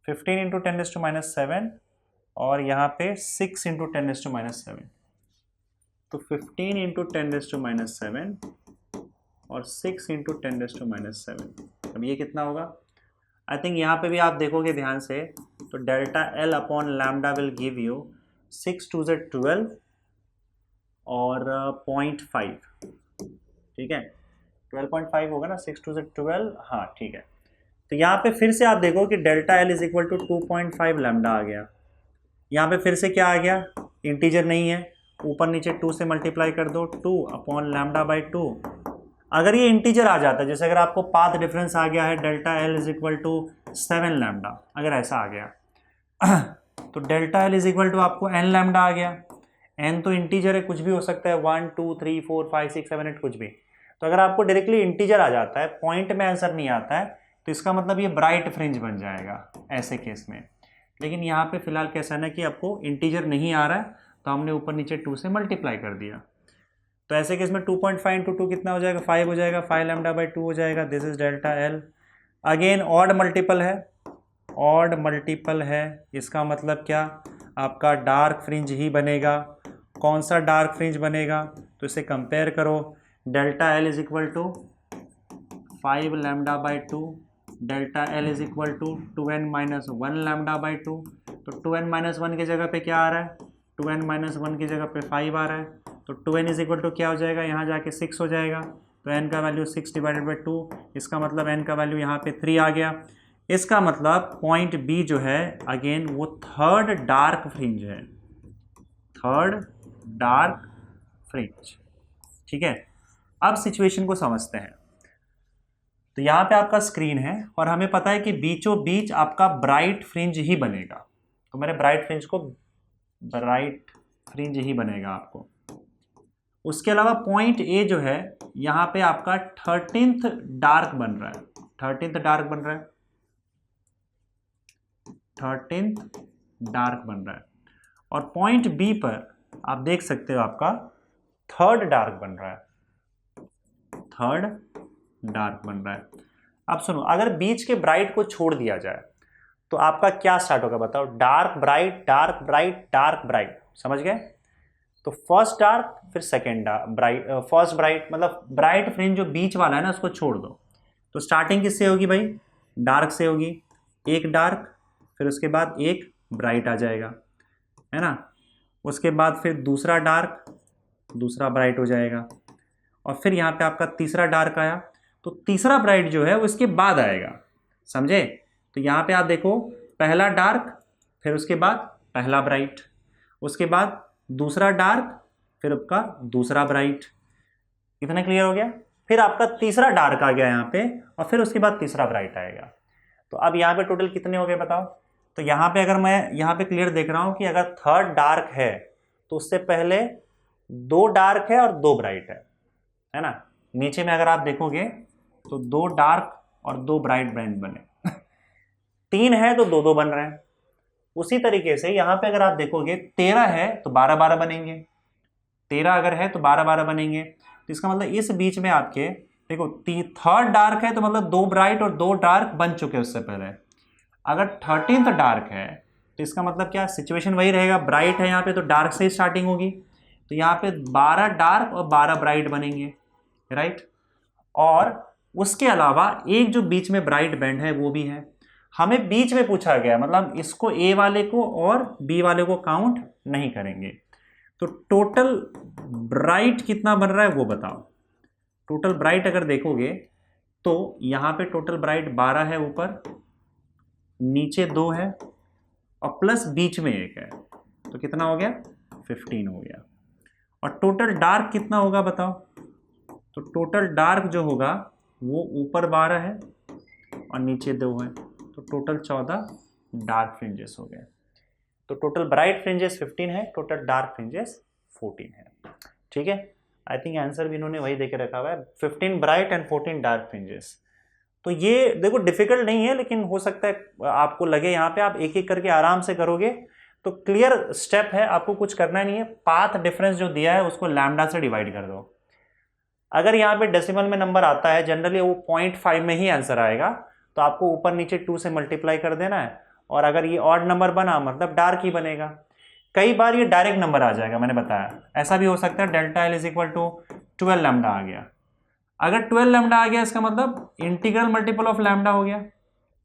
15 इंटू 10⁻⁷, और यहाँ पे 6 इंटू 10⁻⁷, तो 15 इंटू 10⁻⁷ और 6 इंटू 10⁻⁷। अब ये कितना होगा, आई थिंक यहाँ पे भी आप देखोगे ध्यान से, तो delta L upon lambda will give you 6 2 12 और 0.5, ठीक है, 12.5 होगा ना, 6 2 12, हाँ ठीक है। तो यहाँ पे फिर से आप देखो कि delta L is equal to 2.5 lambda आ गया, यहाँ पे फिर से क्या आ गया, इंटीजर नहीं है, ऊपर नीचे 2 से मल्टीप्लाई कर दो, 2 अपॉन λ/2। अगर ये इंटीजर आ जाता है, जैसे अगर आपको पाथ डिफरेंस आ गया है delta L is equal to 7 lambda, अगर ऐसा आ गया तो delta L is equal to आपको n लैम्डा आ गया। n तो इंटीजर है, कुछ भी हो सकता है, 1 2 3 4 5 6 7 8 कुछ भी। तो अगर आपको डायरेक्टली इंटीजर आ जाता है, पॉइंट में आंसर नहीं आता है, तो इसका मतलब ये ब्राइट फ्रिंज बन जाएगा ऐसे केस में। लेकिन यहाँ पे फिलहाल कैसा ना कि आपको इंटीजर नहीं आ रहा है, तो हमने ऊपर नीचे 2 से मल्टीप्लाई कर दिया। तो ऐसे केस में 2.5 इंटू 2 कितना हो जाएगा, 5 हो जाएगा, 5 λ/2 हो जाएगा। This is delta L. Again odd multiple है, ऑड मल्टीपल है, इसका मतलब क्या, आपका डार्क फ्रिंज ही बनेगा। कौन सा डार्क फ्रिंज बनेगा? तो इसे कंपेयर करो। Delta L is equal to 5 lambda by 2, delta L is equal to 2n minus 1 lambda by 2। तो 2n माइनस 1 की जगह पे क्या आ रहा है? 2n माइनस 1 की जगह पे 5 आ रहा है। तो 2n इज इक्वल टू क्या हो जाएगा? यहाँ जाके 6 हो जाएगा। तो n का वैल्यू 6 डिवाइडेड बाई 2, इसका मतलब n का वैल्यू यहाँ पे 3 आ गया। इसका मतलब पॉइंट बी जो है अगेन वो थर्ड डार्क फ्रिंज है, थर्ड डार्क फ्रिंज। ठीक है, अब सिचुएशन को समझते हैं। तो यहाँ पे आपका स्क्रीन है और हमें पता है कि बीचों बीच आपका ब्राइट फ्रिंज ही बनेगा। तो मेरे ब्राइट फ्रिंज ही बनेगा आपको। उसके अलावा पॉइंट ए जो है यहाँ पे आपका 13th डार्क बन रहा है, 13th डार्क बन रहा है, 13th डार्क बन रहा है। और पॉइंट बी पर आप देख सकते हो आपका थर्ड डार्क बन रहा है, थर्ड डार्क बन रहा है। अब सुनो, अगर बीच के ब्राइट को छोड़ दिया जाए तो आपका क्या स्टार्ट होगा बताओ? Dark bright, dark bright, dark bright. समझ गए? तो फर्स्ट डार्क फिर सेकेंड ब्राइट, फर्स्ट ब्राइट, मतलब ब्राइट फ्रिंज जो बीच वाला है ना उसको छोड़ दो। तो स्टार्टिंग किससे होगी भाई? डार्क से होगी। एक डार्क, फिर उसके बाद एक ब्राइट आ जाएगा, है ना। उसके बाद फिर दूसरा डार्क, दूसरा ब्राइट हो जाएगा। और फिर यहाँ पे आपका तीसरा डार्क आया, तो तीसरा ब्राइट जो है वो इसके बाद आएगा। समझे? तो यहाँ पे आप देखो, पहला डार्क, फिर उसके बाद पहला ब्राइट, उसके बाद दूसरा डार्क, फिर आपका दूसरा ब्राइट। इतना क्लियर हो गया? फिर आपका तीसरा डार्क आ गया यहाँ पे, और फिर उसके बाद तीसरा ब्राइट आएगा। तो अब यहाँ पे टोटल कितने हो गए बताओ? तो यहाँ पे अगर मैं यहाँ पे क्लियर देख रहा हूँ कि अगर थर्ड डार्क है तो उससे पहले 2 डार्क है और 2 ब्राइट है ना। नीचे में अगर आप देखोगे तो 2 डार्क और 2 ब्राइट ब्राइट बने 3 है तो 2 2 बन रहे हैं। उसी तरीके से यहाँ पे अगर आप देखोगे 13 है तो 12 12 बनेंगे, 13 अगर है तो 12 12 बनेंगे। तो इसका मतलब इस बीच में आपके देखो थर्ड डार्क है तो मतलब 2 ब्राइट और 2 डार्क बन चुके उससे पहले। अगर 13th डार्क है तो इसका मतलब क्या? सिचुएशन वही रहेगा, ब्राइट है यहाँ पे तो डार्क से ही स्टार्टिंग होगी। तो यहाँ पे 12 डार्क और 12 ब्राइट बनेंगे, राइट। और उसके अलावा एक जो बीच में ब्राइट बैंड है वो भी है। हमें बीच में पूछा गया, मतलब इसको ए वाले को और बी वाले को काउंट नहीं करेंगे। तो टोटल ब्राइट कितना बन रहा है वो बताओ। टोटल ब्राइट अगर देखोगे तो यहाँ पे टोटल ब्राइट 12 है, ऊपर नीचे 2 है और प्लस बीच में 1 है, तो कितना हो गया? 15 हो गया। और टोटल डार्क कितना होगा बताओ? तो टोटल डार्क जो होगा वो ऊपर 12 है और नीचे 2 है, तो टोटल 14 डार्क फ्रिंजेस हो गए। तो टोटल ब्राइट फ्रिंजेस 15 है, टोटल डार्क फ्रिंजेस 14 है। ठीक है, आई थिंक आंसर भी इन्होंने वही देके रखा हुआ है, 15 ब्राइट एंड 14 डार्क फ्रिंजेस। तो ये देखो डिफिकल्ट नहीं है, लेकिन हो सकता है आपको लगे यहाँ पे आप एक एक करके आराम से करोगे तो क्लियर स्टेप है, आपको कुछ करना नहीं है। पाथ डिफरेंस जो दिया है उसको लैम्डा से डिवाइड कर दो। अगर यहाँ पे डेसिमल में नंबर आता है जनरली वो 0.5 में ही आंसर आएगा, तो आपको ऊपर नीचे 2 से मल्टीप्लाई कर देना है। और अगर ये ऑड नंबर बना मतलब डार्क ही बनेगा। कई बार ये डायरेक्ट नंबर आ जाएगा, मैंने बताया ऐसा भी हो सकता है। Delta L is equal to 12 lambda आ गया। अगर 12 लैम्डा आ गया इसका मतलब इंटीग्रल मल्टीपल ऑफ लैम्डा हो गया,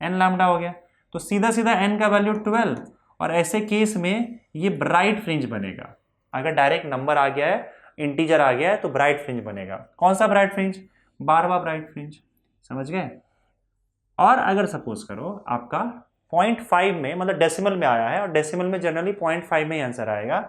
n लैम्डा हो गया। तो सीधा सीधा n का वैल्यू 12, और ऐसे केस में ये ब्राइट फ्रिंज बनेगा। अगर डायरेक्ट नंबर आ गया है, इंटीजर आ गया है, तो ब्राइट फ्रिंज बनेगा। कौन सा ब्राइट फ्रिंज? 12वां ब्राइट फ्रिंज। समझ गए? और अगर सपोज करो आपका 0.5 में, मतलब डेसिमल में आया है और डेसिमल में जनरली 0.5 में ही आंसर आएगा,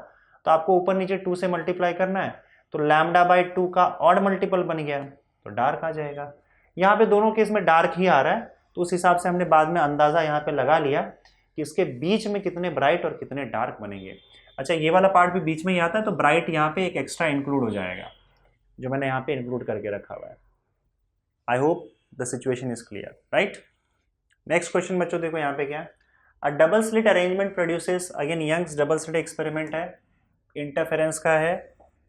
तो आपको ऊपर नीचे 2 से मल्टीप्लाई करना है। तो लैम्डा बाई 2 का ऑड मल्टीपल बन गया तो डार्क आ जाएगा। यहाँ पे दोनों केस में डार्क ही आ रहा है, तो उस हिसाब से हमने बाद में अंदाजा यहाँ पे लगा लिया कि इसके बीच में कितने ब्राइट और कितने डार्क बनेंगे। अच्छा, ये वाला पार्ट भी बीच में ही आता है, तो ब्राइट यहाँ पे एक एक्स्ट्रा इंक्लूड हो जाएगा जो मैंने यहाँ पे इंक्लूड करके रखा हुआ है। I hope the situation is clear, right. Next question बच्चों देखो यहाँ पे क्या है। A double slit arrangement produces, again Young's double slit experiment है, इंटरफेरेंस का है।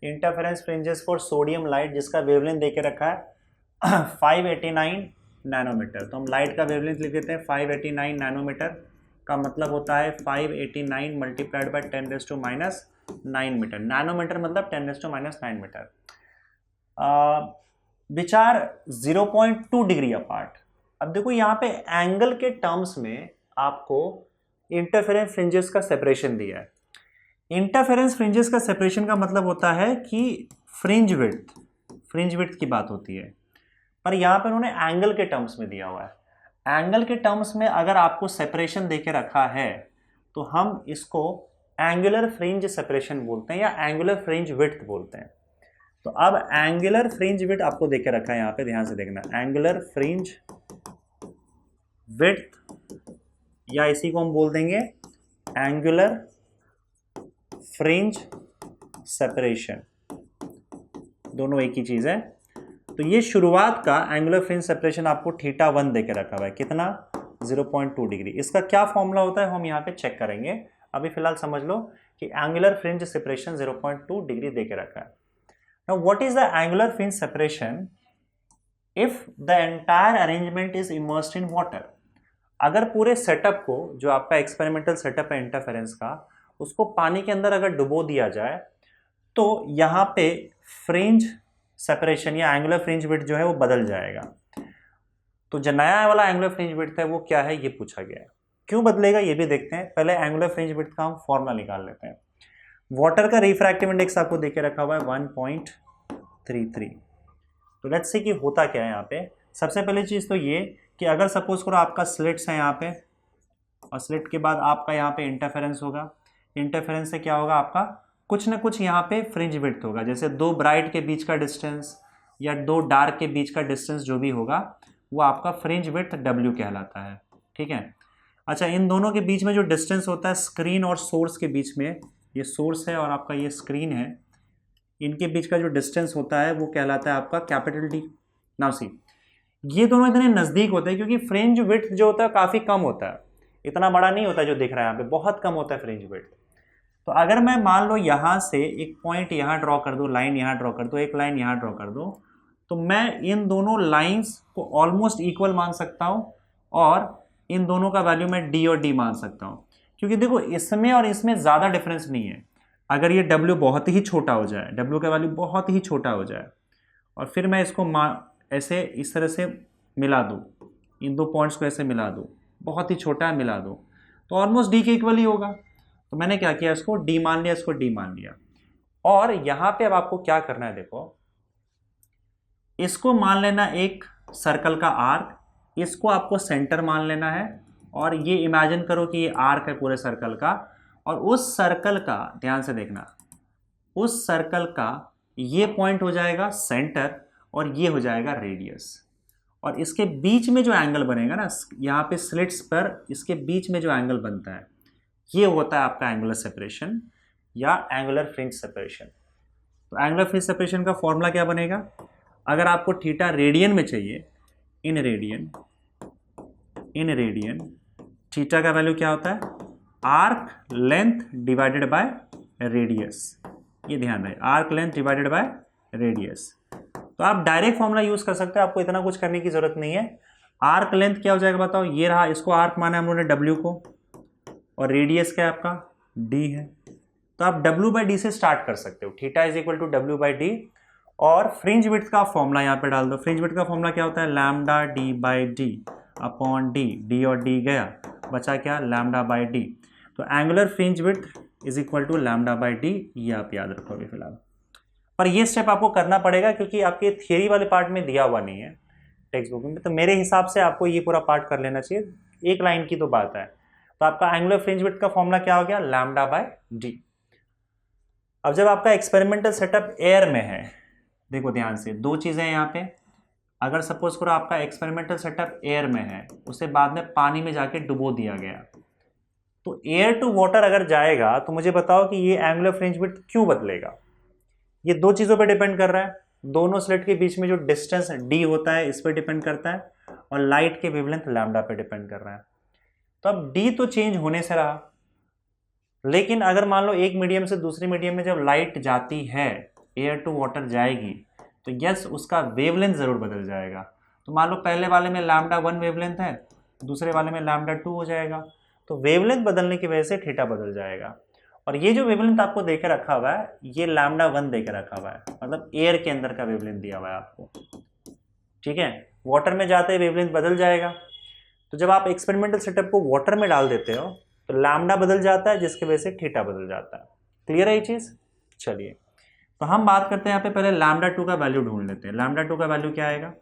Interference fringes for sodium light, जिसका वेवलेंथ देके रखा है 589 नैनोमीटर। तो हम लाइट का वेवलेंथ लिख देते हैं 589 नैनोमीटर। का मतलब होता है 589 मल्टीप्लाइड बाय 10⁻⁹ मीटर। नैनोमीटर मतलब 10⁻⁹ metre, which are 0.2 degree apart. अब देखो यहाँ पे एंगल के टर्म्स में आपको इंटरफेरेंस फ्रिंजेस का सेपरेशन दिया है। इंटरफेरेंस फ्रिंजेस का सेपरेशन का मतलब होता है कि फ्रिंज विड्थ की बात होती है, पर यहाँ पे उन्होंने एंगल के टर्म्स में दिया हुआ है। एंगल के टर्म्स में अगर आपको सेपरेशन देके रखा है तो हम इसको एंगुलर फ्रिंज सेपरेशन बोलते हैं या एंगुलर फ्रिंज विड्थ बोलते हैं। तो अब एंगुलर फ्रिंज विड्थ आपको देके रखा है, यहाँ पे ध्यान से देखना, एंगुलर फ्रिंज विड्थ, या इसी को हम बोल देंगे एंगुलर फ्रिंज सेपरेशन, दोनों एक ही चीज है। तो ये शुरुआत का एंगुलर फ्रिंज सेपरेशन आपको θ1 देके रखा हुआ है, कितना, 0.2 डिग्री। इसका क्या फॉर्मूला होता है हम यहाँ पे चेक करेंगे, अभी फिलहाल समझ लो कि एंगुलर फ्रिंज सेपरेशन 0.2 डिग्री देके रखा है। Now what is the angular fringe separation if the entire arrangement is immersed in water. अगर पूरे सेटअप को, जो आपका एक्सपेरिमेंटल सेटअप है इंटरफेरेंस का, उसको पानी के अंदर अगर डुबो दिया जाए तो यहाँ पे फ्रिंज सेपरेशन या एंगुलर फ्रिंज विड्थ जो है वो बदल जाएगा। तो जो नया वाला एंगुलर फ्रिंज विड्थ है वो क्या है, ये पूछा गया है। क्यों बदलेगा ये भी देखते हैं, पहले एंगुलर फ्रिंज विड्थ का हम फॉर्मूला निकाल लेते हैं। वाटर का रिफ्रैक्टिव इंडेक्स आपको देके रखा हुआ है 1.33। तो लेट्स से कि होता क्या है यहाँ पे। सबसे पहली चीज तो ये कि अगर सपोज करो आपका स्लिट्स है यहाँ पे, और स्लिट के बाद आपका यहाँ पे इंटरफेरेंस होगा, इंटरफेरेंस से क्या होगा, आपका कुछ ना कुछ यहाँ पे फ्रिंज विड्थ होगा। जैसे दो ब्राइट के बीच का डिस्टेंस या दो डार्क के बीच का डिस्टेंस जो भी होगा वो आपका फ्रिंज विड्थ W कहलाता है, ठीक है। अच्छा, इन दोनों के बीच में जो डिस्टेंस होता है स्क्रीन और सोर्स के बीच में, ये सोर्स है और आपका ये स्क्रीन है, इनके बीच का जो डिस्टेंस होता है वो कहलाता है आपका कैपिटल D। नाउ सी, ये दोनों इतने नज़दीक होते हैं क्योंकि फ्रिंज विड्थ जो होता है काफ़ी कम होता है, इतना बड़ा नहीं होता जो दिख रहा है यहाँ पे, बहुत कम होता है फ्रिंज विड्थ। तो अगर मैं मान लो यहाँ से एक पॉइंट यहाँ ड्रॉ कर दूँ, लाइन यहाँ ड्रॉ कर दूँ, एक लाइन यहाँ ड्रॉ कर दूँ, तो मैं इन दोनों लाइंस को ऑलमोस्ट इक्वल मान सकता हूँ और इन दोनों का वैल्यू मैं D और D मान सकता हूँ, क्योंकि देखो इसमें और इसमें ज़्यादा डिफरेंस नहीं है। अगर ये W बहुत ही छोटा हो जाए, W का वैल्यू बहुत ही छोटा हो जाए, और फिर मैं इसको ऐसे इस तरह से मिला दूँ, इन दो पॉइंट्स को ऐसे मिला दूँ, बहुत ही छोटा है, मिला दूँ, तो ऑलमोस्ट D के इक्वल ही होगा। तो मैंने क्या किया, इसको D मान लिया, इसको D मान लिया। और यहाँ पे अब आपको क्या करना है, देखो इसको मान लेना एक सर्कल का आर्क, इसको आपको सेंटर मान लेना है, और ये इमेजिन करो कि ये आर्क है पूरे सर्कल का, और उस सर्कल का, ध्यान से देखना, उस सर्कल का ये पॉइंट हो जाएगा सेंटर और ये हो जाएगा रेडियस, और इसके बीच में जो एंगल बनेगा ना, यहाँ पे स्लिट्स पर इसके बीच में जो एंगल बनता है ये होता है आपका एंगुलर सेपरेशन या एंगुलर फ्रिंज सेपरेशन। तो एंगुलर फ्रिंज सेपरेशन का फॉर्मूला क्या बनेगा, अगर आपको थीटा रेडियन में चाहिए, इन रेडियन थीटा का वैल्यू क्या होता है, arc length divided by radius, ये ध्यान रहे, arc length divided by radius. तो आप डायरेक्ट फॉर्मूला यूज कर सकते हो, आपको इतना कुछ करने की जरूरत नहीं है। आर्क लेंथ क्या हो जाएगा बताओ, ये रहा, इसको आर्क माना हम लोगों ने W को, और रेडियस क्या है आपका D है। तो आप W/D से स्टार्ट कर सकते हो, theta is equal to W/D, और फ्रिंज विड्थ का फॉर्मूला यहाँ पे डाल दो। फ्रिंज विड्थ का फॉर्मूला क्या होता है, lambda D/D upon D, D और D गया, बचा क्या, λ/D। तो angular fringe width is equal to λ/D, ये आप याद रखोगे फिलहाल। पर ये स्टेप आपको करना पड़ेगा क्योंकि आपके थियरी वाले पार्ट में दिया हुआ नहीं है टेक्स्ट बुक में, तो मेरे हिसाब से आपको ये पूरा पार्ट कर लेना चाहिए, एक लाइन की तो बात है। तो आपका एंगुलर फ्रिंज विड्थ का फॉर्मूला क्या हो गया, λ/D। अब जब आपका एक्सपेरिमेंटल सेटअप एयर में है, देखो ध्यान से, दो चीजें हैं यहाँ पे। अगर सपोज करो आपका एक्सपेरिमेंटल सेटअप एयर में है, उसे बाद में पानी में जाके डुबो दिया गया, तो एयर टू वाटर अगर जाएगा तो मुझे बताओ कि ये एंगुलर फ्रिंज विड्थ क्यों बदलेगा। ये दो चीजों पे डिपेंड कर रहा है, दोनों स्लिट के बीच में जो डिस्टेंस D होता है इस पर डिपेंड करता है, और लाइट के वेवलेंथ लैम्डा पे डिपेंड कर रहा है। तो अब D तो चेंज होने से रहा, लेकिन अगर मान लो एक मीडियम से दूसरे मीडियम में जब लाइट जाती है, एयर टू वाटर जाएगी, तो यस उसका वेवलेंथ जरूर बदल जाएगा। तो मान लो पहले वाले में λ1 वेवलेंथ है, दूसरे वाले में λ2 हो जाएगा। तो तो वेवलेंथ बदलने की वजह से थीटा बदल जाएगा। और ये जो वेवलेंथ आपको देके रखा हुआ है ये λ1 देके रखा हुआ है, मतलब एयर के अंदर का वेवलेंथ दिया हुआ है आपको, ठीक है। वाटर में जाते ही वेवलेंथ बदल जाएगा। तो जब आप एक्सपेरिमेंटल सेटअप को वाटर में डाल देते हो तो लैम्डा बदल जाता है, जिसकी वजह से थीटा बदल जाता है। क्लियर है ये चीज? चलिए तो हम बात करते हैं यहाँ पे, पहले λ2 का वैल्यू ढूंढ लेते हैं। λ2 का वैल्यू क्या आएगा?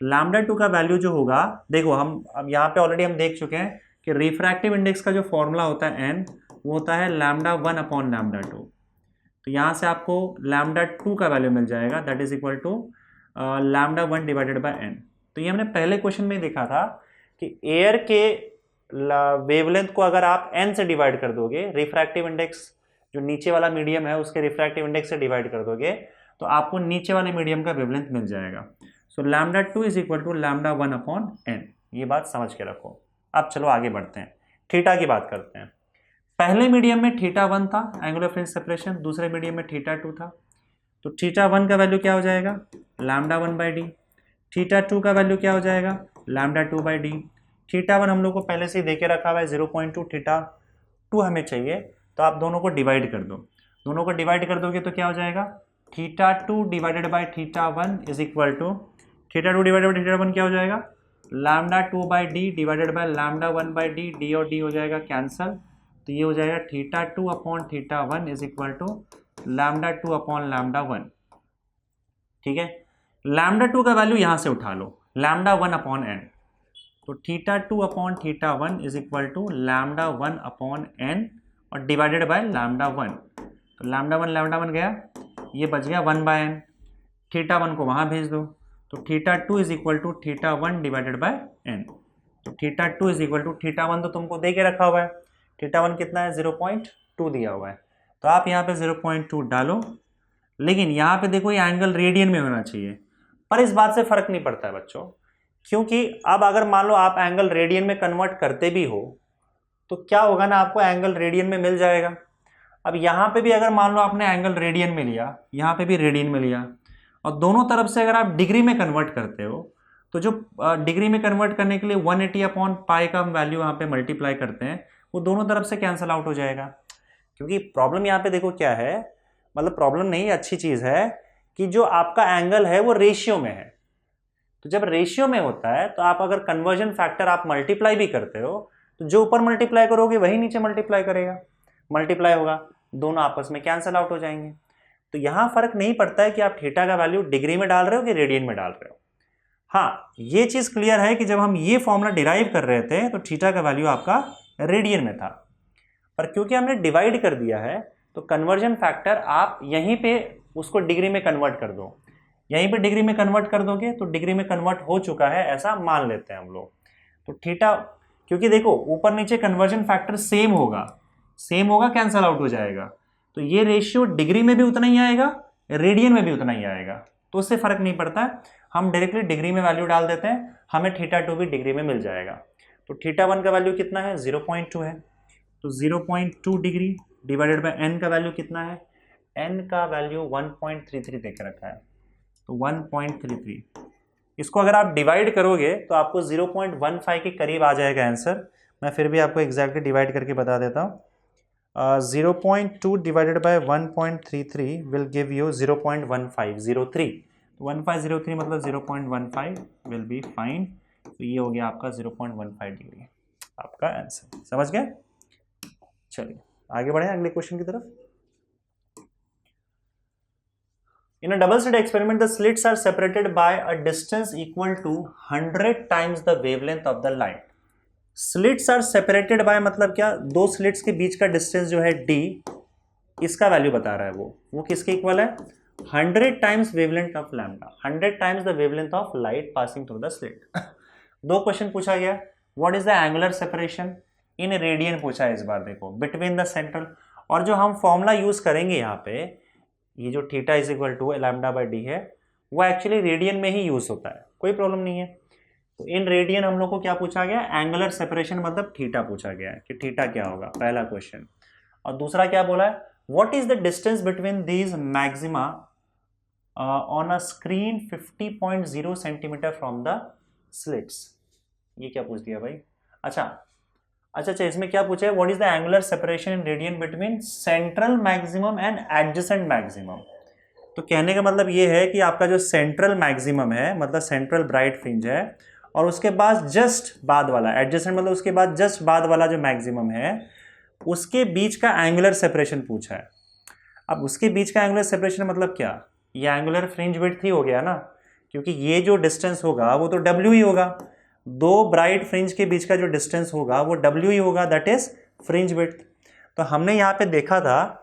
λ2 का वैल्यू जो होगा, देखो हम अब यहाँ पे ऑलरेडी हम देख चुके हैं कि रिफ्रैक्टिव इंडेक्स का जो फॉर्मूला होता है n, वो होता है λ1 अपॉन λ2। तो यहाँ से आपको λ2 का वैल्यू मिल जाएगा, that is equal to λ1 divided by n। तो ये हमने पहले क्वेश्चन में देखा था कि एयर के वेवलेंथ को अगर आप n से डिवाइड कर दोगे, रिफ्रैक्टिव इंडेक्स जो नीचे वाला मीडियम है उसके रिफ्रैक्टिव इंडेक्स से डिवाइड कर दोगे, तो आपको नीचे वाले मीडियम का वेवलेंथ मिल जाएगा। So λ2 is equal to λ1 upon n। ये बात समझ के रखो। अब चलो आगे बढ़ते हैं, थीटा की बात करते हैं। पहले मीडियम में θ1 था एंगुलर फ्रिंज सेपरेशन, दूसरे मीडियम में θ2 था। तो θ1 का वैल्यू क्या हो जाएगा? λ1/d। θ2 का वैल्यू क्या हो जाएगा? λ2/d। θ1 हम लोग को पहले से ही देके रखा हुआ है 0.2, θ2 हमें चाहिए, तो आप दोनों को डिवाइड कर दो। दोनों को डिवाइड कर दोगे तो क्या हो जाएगा? θ2 divided by θ1 is equal to, θ2 divided by θ1 क्या हो जाएगा? λ2/d divided by λ1/d, d और d हो जाएगा कैंसल। तो ये हो जाएगा θ2 upon θ1 is equal to λ2 upon λ1। ठीक है, λ2 का वैल्यू यहां से उठा लो, λ1 अपॉन n। तो θ2 upon θ1 is equal to λ1 upon n और डिवाइडेड बाय λ1। तो λ1 गया, ये बच गया 1/n। θ1 को वहां भेज दो, तो θ2 is equal to θ1 divided by n। तो θ2 इज इक्वल टू, θ1 तो तुमको दे के रखा हुआ है, θ1 कितना है? 0.2 दिया हुआ है। तो आप यहाँ पे 0.2 डालो, लेकिन यहाँ पे देखो ये एंगल रेडियन में होना चाहिए, पर इस बात से फर्क नहीं पड़ता है बच्चों, क्योंकि अब अगर मान लो आप एंगल रेडियन में कन्वर्ट करते भी हो तो क्या होगा ना, आपको एंगल रेडियन में मिल जाएगा। अब यहाँ पे भी अगर मान लो आपने एंगल रेडियन में लिया, यहाँ पे भी रेडियन में लिया, और दोनों तरफ से अगर आप डिग्री में कन्वर्ट करते हो, तो जो डिग्री में कन्वर्ट करने के लिए 180 अपॉन पाई का हम वैल्यू यहाँ पे मल्टीप्लाई करते हैं, वो दोनों तरफ से कैंसिल आउट हो जाएगा। क्योंकि प्रॉब्लम यहाँ पे देखो क्या है, मतलब प्रॉब्लम नहीं, अच्छी चीज है कि जो आपका एंगल है वो रेशियो में है। तो जब रेशियो में होता है तो आप अगर कन्वर्जन फैक्टर आप मल्टीप्लाई भी करते हो, तो जो ऊपर मल्टीप्लाई करोगे वही नीचे मल्टीप्लाई करेगा, मल्टीप्लाई होगा, दोनों आपस में कैंसिल आउट हो जाएंगे। तो यहां फर्क नहीं पड़ता है कि आप थीटा का वैल्यू डिग्री में डाल रहे हो कि रेडियन में डाल रहे हो। हाँ, ये चीज क्लियर है कि जब हम ये फॉर्मूला डिराइव कर रहे थे तो थीटा का वैल्यू आपका रेडियन में था, पर क्योंकि हमने डिवाइड कर दिया है तो कन्वर्जन फैक्टर आप यहीं पे उसको डिग्री में कन्वर्ट कर दो, यहीं पे डिग्री में कन्वर्ट कर दोगे तो डिग्री में कन्वर्ट हो चुका है, ऐसा मान लेते हैं हम लोग। तो थीटा, क्योंकि देखो ऊपर नीचे कन्वर्जन फैक्टर सेम होगा कैंसल आउट हो जाएगा, तो ये रेशियो डिग्री में भी उतना ही आएगा, रेडियन में भी उतना ही आएगा, तो उससे फर्क नहीं पड़ता। हम डायरेक्टली डिग्री में वैल्यू डाल देते हैं, हमें θ2 भी डिग्री में मिल जाएगा। तो θ1 का वैल्यू कितना है? 0.2 है, तो 0.2 डिग्री डिवाइडेड बाय n का वैल्यू कितना है? n का वैल्यू 1.33 देकर रखा है, तो 1.33। इसको अगर आप डिवाइड करोगे तो आपको 0.15 के करीब आ जाएगा आंसर। मैं फिर भी आपको एग्जैक्टली डिवाइड करके बता देता हूँ। 0.2 divided by 1.33 will give you 0.1503। 1503 मतलब 0.15 विल बी फाइन। तो ये हो गया आपका 0.15 डिग्री, आपका आंसर। समझ गए? चलिए आगे बढ़े अगले क्वेश्चन की तरफ। In a double slit experiment, the slits are separated by a distance equal to 100 times the wavelength of the light. Slits are separated by मतलब क्या? दो slits के बीच का distance जो है d, इसका वैल्यू बता रहा है वो किसके इक्वल है? 100 times wavelength of lambda, 100 times the wavelength of light passing through the slit. दो क्वेश्चन पूछा गया, what is the angular separation in radian पूछा है इस बार, देखो between the central, और जो हम फॉर्मूला यूज करेंगे यहाँ पे, ये जो theta is equal to λ/d है, वो एक्चुअली रेडियन में ही यूज होता है, कोई प्रॉब्लम नहीं है। तो इन रेडियन हम लोग को क्या पूछा गया? एंगुलर सेपरेशन मतलब थीटा पूछा गया है कि थीटा क्या होगा, पहला क्वेश्चन। और दूसरा क्या बोला है? What is the distance between these maxima on a screen 50.0 centimetre from the slits. ये क्या पूछ दिया भाई? अच्छा, अच्छा, इसमें क्या पूछा है, what is the angular separation in radian between central maximum and adjacent maximum. तो कहने का मतलब ये है कि आपका जो सेंट्रल मैक्सिमम है, मतलब सेंट्रल ब्राइट फ्रिंज है, और उसके बाद जस्ट बाद वाला एडजेसेंट, मतलब उसके बाद जस्ट बाद वाला जो मैक्सिमम है, उसके बीच का एंगुलर सेपरेशन पूछा है। अब उसके बीच का एंगुलर सेपरेशन मतलब क्या, ये एंगुलर फ्रिंज विड्थ ही हो गया ना, क्योंकि ये जो डिस्टेंस होगा वो तो डब्ल्यू ही होगा, दो ब्राइट फ्रिंज के बीच का जो डिस्टेंस होगा वो डब्ल्यू ही होगा, दैट इज फ्रिंज विड्थ। तो हमने यहाँ पे देखा था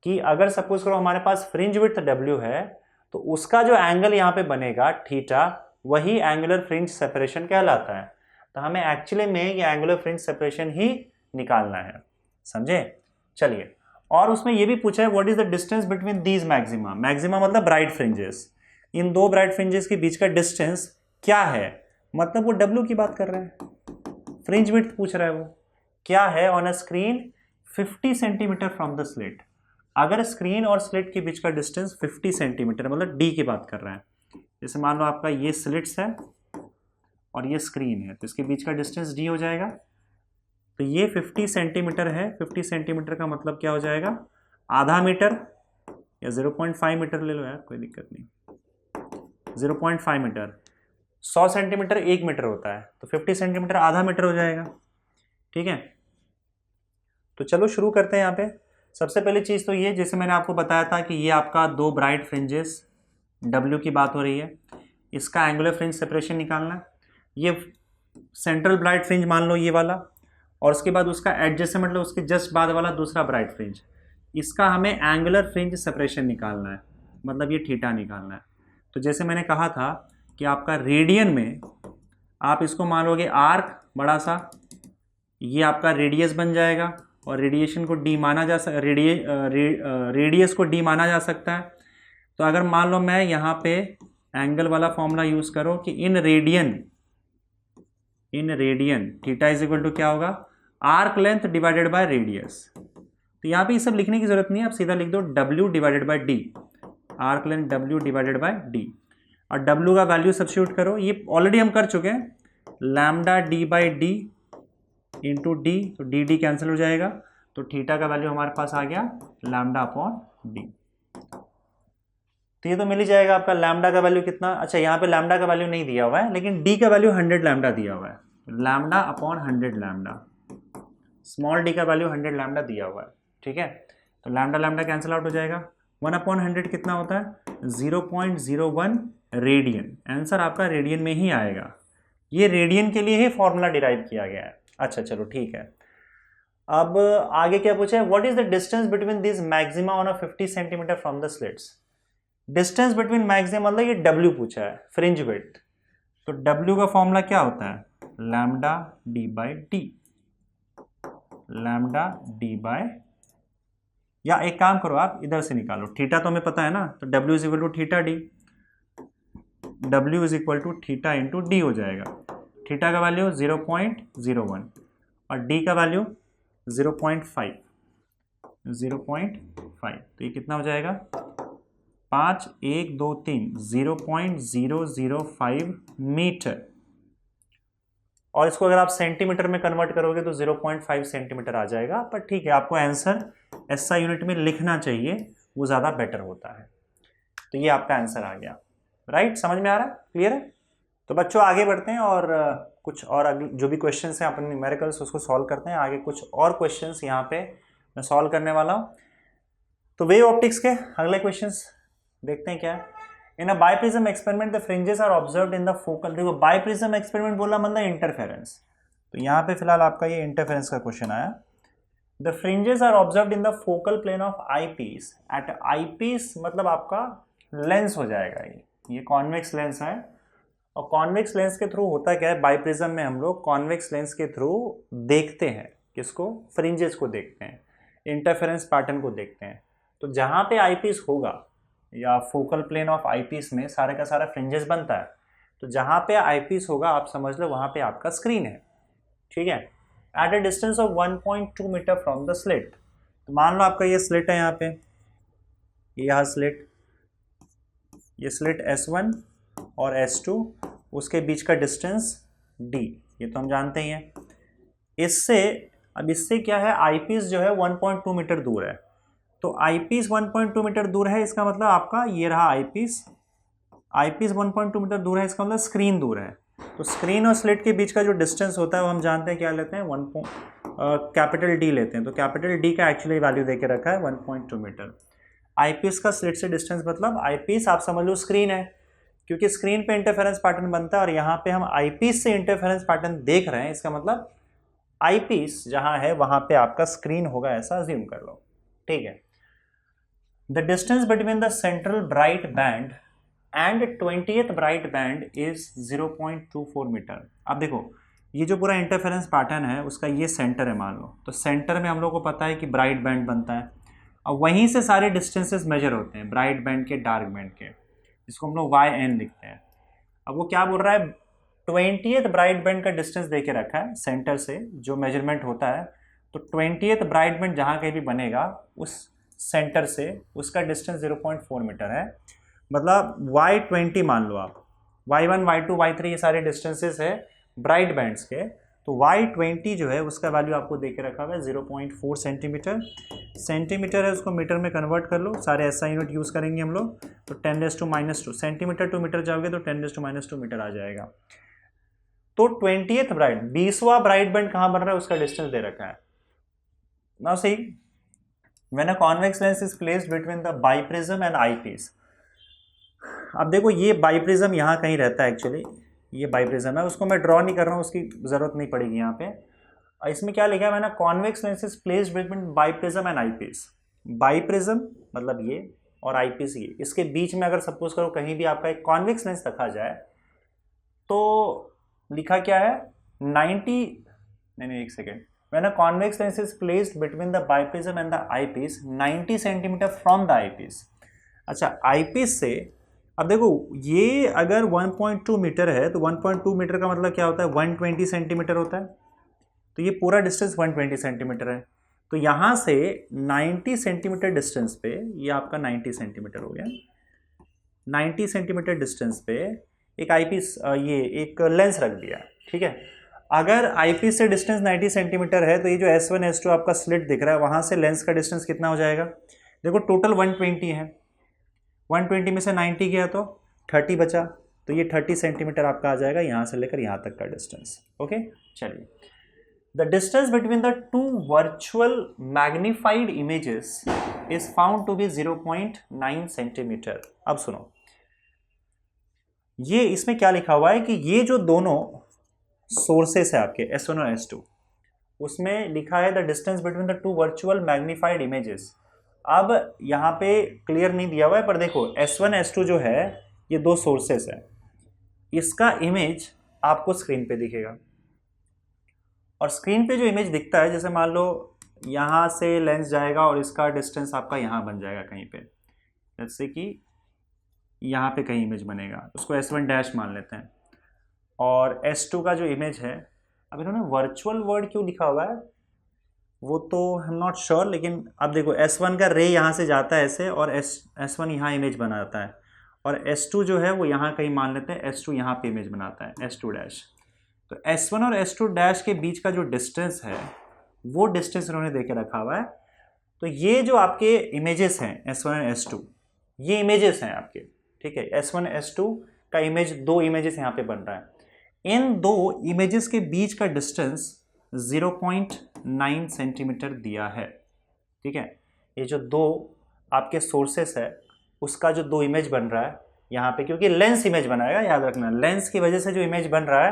कि अगर सपोज करो हमारे पास फ्रिंज विड्थ डब्ल्यू है, तो उसका जो एंगल यहाँ पे बनेगा थीटा, वही एंगुलर फ्रिंज सेपरेशन कहलाता है। तो हमें एक्चुअली में ये एंगुलर फ्रिंज सेपरेशन ही निकालना है, समझे। चलिए, और उसमें ये भी पूछा है what is the distance between these maxima, maxima मतलब ब्राइट फ्रिंजेस, इन दो ब्राइट फ्रिंजेस के बीच का डिस्टेंस क्या है, मतलब वो डब्ल्यू की बात कर रहे हैं, फ्रिंज विड्थ पूछ रहा है वो क्या है on a screen 50 centimetre from the slit. अगर स्क्रीन और स्लिट के बीच का डिस्टेंस 50 सेंटीमीटर, मतलब डी की बात कर रहे हैं, जैसे मान लो आपका ये स्लिट्स है और ये स्क्रीन है, तो इसके बीच का डिस्टेंस डी हो जाएगा। तो ये 50 सेंटीमीटर है, 50 सेंटीमीटर का मतलब क्या हो जाएगा, आधा मीटर या 0.5 मीटर ले लो यार, कोई दिक्कत नहीं, 0.5 मीटर, 100 सेंटीमीटर 1 मीटर होता है, तो 50 सेंटीमीटर आधा मीटर हो जाएगा। ठीक है, तो चलो शुरू करते हैं। यहाँ पे सबसे पहली चीज़ तो ये, जैसे मैंने आपको बताया था कि ये आपका दो ब्राइट फ्रिंजेस, डब्ल्यू की बात हो रही है, इसका एंगुलर फ्रिंज सेपरेशन निकालना। ये सेंट्रल ब्राइट फ्रिंज मान लो ये वाला, और उसके बाद उसका एडजेसेंट मतलब उसके जस्ट बाद वाला दूसरा ब्राइट फ्रिंज, इसका हमें एंगुलर फ्रिंज सेपरेशन निकालना है, मतलब ये थीटा निकालना है। तो जैसे मैंने कहा था कि आपका रेडियन में आप इसको मान लोगे आर्क बड़ा सा, ये आपका रेडियस बन जाएगा, और रेडिएशन को डी माना जा सकता, रेडियस को डी माना जा सकता है। तो अगर मान लो मैं यहाँ पे एंगल वाला फॉर्मूला यूज करो कि in radian theta is equal to क्या होगा, arc length divided by radius. तो यहाँ पे ये सब लिखने की जरूरत नहीं है, आप सीधा लिख दो W divided by D, arc length W divided by D, और W का वैल्यू सब्स्टिट्यूट करो, ये ऑलरेडी हम कर चुके हैं, lambda D by D into D, तो डी डी कैंसिल हो जाएगा, तो थीटा का वैल्यू हमारे पास आ गया लैम्डा अपॉन डी। तो ये तो मिल ही जाएगा आपका, लैम्डा का वैल्यू कितना, अच्छा यहाँ पे लैम्डा का वैल्यू नहीं दिया हुआ है, लेकिन डी का वैल्यू 100 लैम्डा दिया हुआ है, lambda upon 100 lambda, small D का वैल्यू 100 लैम्डा दिया हुआ है। ठीक है, तो लैम्डा लैम्डा कैंसिल आउट हो जाएगा, 1/100 कितना होता है 0.01 रेडियन, आंसर आपका रेडियन में ही आएगा। ये रेडियन के लिए ही फॉर्मूला डिराइव किया गया है। अच्छा चलो ठीक है, अब आगे क्या पूछा है, what is the distance between this maxima on a 50 centimetre from the slits. Distance between maxima मतलब ये डब्ल्यू पूछा है, फ्रिंज विड्थ, तो डब्ल्यू का फॉर्मूला क्या होता है, lambda D by D, lambda D by, या एक काम करो आप इधर से निकालो, थीटा तो हमें पता है ना, तो W is equal to theta D, W is equal to theta into D हो जाएगा। थीटा का वैल्यू 0.01 और डी का वैल्यू 0.5, तो ये कितना हो जाएगा 5 1 2 3 0.005 मीटर, और इसको अगर आप सेंटीमीटर में कन्वर्ट करोगे तो 0.5 सेंटीमीटर आ जाएगा, पर ठीक है आपको आंसर SI यूनिट में लिखना चाहिए, वो ज़्यादा बेटर होता है। तो ये आपका आंसर आ गया, राइट, समझ में आ रहा है, क्लियर है। तो बच्चों आगे बढ़ते हैं और कुछ और अगले जो भी क्वेश्चंस हैं अपन न्यूमेरिकल्स उसको सॉल्व करते हैं। आगे कुछ और क्वेश्चंस यहाँ पे मैं सॉल्व करने वाला हूँ। तो वेव ऑप्टिक्स के अगले क्वेश्चंस देखते हैं क्या है। In a biprism experiment the fringes are observed in the focal, देखो बाइप्रिज्म एक्सपेरिमेंट बोला मतलब इंटरफेरेंस, तो यहाँ पे फिलहाल आपका ये इंटरफेरेंस का क्वेश्चन आया। The fringes are observed in the focal plane of eyepiece, at eyepiece मतलब आपका लेंस हो जाएगा, ये कॉन्वेक्स लेंस है, और कॉन्वेक्स लेंस के थ्रू होता क्या है, बाइप्रिज्म में हम लोग कॉन्वेक्स लेंस के थ्रू देखते हैं किसको, फ्रिंजेस को देखते हैं, इंटरफेरेंस पैटर्न को देखते हैं। तो जहाँ पे आई पीस होगा या focal plane of eyepiece में सारे का सारा फ्रिंजेस बनता है, तो जहाँ पे आई पीस होगा आप समझ लो वहाँ पे आपका स्क्रीन है। ठीक है, at a distance of 1.2 metre from the slit, तो मान लो आपका ये स्लिट है, यहाँ पे यहाँ स्लिट, ये स्लिट S1 और S2, उसके बीच का डिस्टेंस D, ये तो हम जानते ही हैं। इससे, अब इससे क्या है, आई पीस जो है 1.2 मीटर दूर है, तो आई पीस 1.2 मीटर दूर है, इसका मतलब आपका ये रहा आई पीस, आई पीस 1.2 मीटर दूर है, इसका मतलब स्क्रीन दूर है। तो स्क्रीन और स्लिट के बीच का जो डिस्टेंस होता है वो हम जानते हैं क्या लेते हैं, कैपिटल डी लेते हैं। तो कैपिटल डी का एक्चुअली वैल्यू देके रखा है 1.2 मीटर। आईपीस का स्लिट से डिस्टेंस मतलब आईपीस आप समझ लो स्क्रीन है, क्योंकि स्क्रीन पे इंटरफेरेंस पैटर्न बनता है और यहाँ पे हम आईपीस से इंटरफेरेंस पैटर्न देख रहे हैं, इसका मतलब आईपीस जहाँ है वहाँ पे आपका स्क्रीन होगा, ऐसा अज्यूम कर लो, ठीक है। The distance between the central bright band and 20th bright band is 0.24 metre. अब देखो ये जो पूरा इंटरफेरेंस पैटर्न है उसका ये सेंटर है मान लो, तो सेंटर में हम लोग को पता है कि ब्राइट बैंड बनता है और वहीं से सारे डिस्टेंसेस मेजर होते हैं, ब्राइट बैंड के डार्क बैंड के, जिसको हम लोग YN लिखते हैं। अब वो क्या बोल रहा है, 20th ब्राइट बैंड का डिस्टेंस देके रखा है सेंटर से जो मेजरमेंट होता है, तो 20th ब्राइट बैंड जहाँ कहीं भी बनेगा उस सेंटर से उसका डिस्टेंस 0.4 मीटर है। मतलब Y20 मान लो आप, Y1 Y2 Y3 ये सारे डिस्टेंसेस है ब्राइट बैंड्स के, तो Y20 जो है उसका वैल्यू आपको देके रखा हुआ है 0.4 सेंटीमीटर। सेंटीमीटर है उसको मीटर में कन्वर्ट कर लो, सारे SI यूनिट यूज़ करेंगे हम लोग, तो 10⁻², सेंटीमीटर टू मीटर जाओगे तो 10⁻² मीटर आ जाएगा। तो 20th ब्राइट, 20वां ब्राइट बैंड कहाँ बन रहा है उसका डिस्टेंस दे रखा है। Now see, when a convex lens is placed between the biprism and eyepiece. अब देखो ये बाइप्रिज्म यहाँ कहीं रहता है, एक्चुअली ये बाइप्रिज्म है, उसको मैं ड्रॉ नहीं कर रहा हूँ, उसकी जरूरत नहीं पड़ेगी यहाँ पे। इसमें क्या लिखा है मैंने, convex lens is placed between biprism and eyepiece. Biprism मतलब ये और आईपीस ये, इसके बीच में अगर सपोज करो कहीं भी आपका एक कॉन्वेक्स लेंस रखा जाए तो लिखा क्या है 90, नहीं एक second, when a convex lens is placed between the biprism and the eyepiece 90 centimetre from the eyepiece. अच्छा आईपीस से, अब देखो ये अगर 1.2 मीटर है तो 1.2 मीटर का मतलब क्या होता है, 120 सेंटीमीटर होता है, तो ये पूरा डिस्टेंस 120 सेंटीमीटर है। तो यहाँ से 90 सेंटीमीटर डिस्टेंस पे, ये आपका 90 सेंटीमीटर हो गया, 90 सेंटीमीटर डिस्टेंस पे एक आईपीस, ये एक लेंस रख दिया, ठीक है। अगर आईपीस से डिस्टेंस 90 सेंटीमीटर है तो ये जो S1 S2 आपका स्लिट दिख रहा है वहाँ से लेंस का डिस्टेंस कितना हो जाएगा, देखो टोटल 120 है, 120 में से 90 गया तो 30 बचा, तो ये 30 सेंटीमीटर आपका आ जाएगा यहाँ से लेकर यहाँ तक का डिस्टेंस। ओके चलिए, the distance between the two virtual magnified images is found to be 0.9 centimetre. अब सुनो, ये इसमें क्या लिखा हुआ है कि ये जो दोनों सोर्सेस है आपके S1 और S2, उसमें लिखा है the distance between the two virtual magnified images. अब यहाँ पे क्लियर नहीं दिया हुआ है, पर देखो S1 S2 जो है ये दो सोर्सेस है, इसका इमेज आपको स्क्रीन पे दिखेगा, और स्क्रीन पे जो इमेज दिखता है, जैसे मान लो यहाँ से लेंस जाएगा और इसका डिस्टेंस आपका यहाँ बन जाएगा कहीं पे, जैसे कि यहाँ पे कहीं इमेज बनेगा, उसको S1 डैश मान लेते हैं, और S2 का जो इमेज है, अब इन्होंने वर्चुअल वर्ड क्यों लिखा हुआ है वो तो हम नॉट श्योर, लेकिन अब देखो S1 का रे यहाँ से जाता है ऐसे, और S1 यहाँ इमेज बनाता है, और S2 जो है वो यहाँ कहीं मान लेते हैं, S2 यहाँ पे इमेज बनाता है S2 डैश। तो S1 और S2 डैश के बीच का जो डिस्टेंस है वो डिस्टेंस इन्होंने देके रखा हुआ है। तो ये जो आपके इमेजेस हैं S1 और S2, ये इमेजेस हैं आपके, ठीक है। S1 S2 का इमेज, दो इमेजेस यहाँ पे बन रहा है, इन दो इमेजेस के बीच का डिस्टेंस 0.9 सेंटीमीटर दिया है, ठीक है। ये जो दो आपके सोर्सेस है उसका जो दो इमेज बन रहा है यहाँ पे, क्योंकि लेंस इमेज बनाएगा, याद रखना, लेंस की वजह से जो इमेज बन रहा है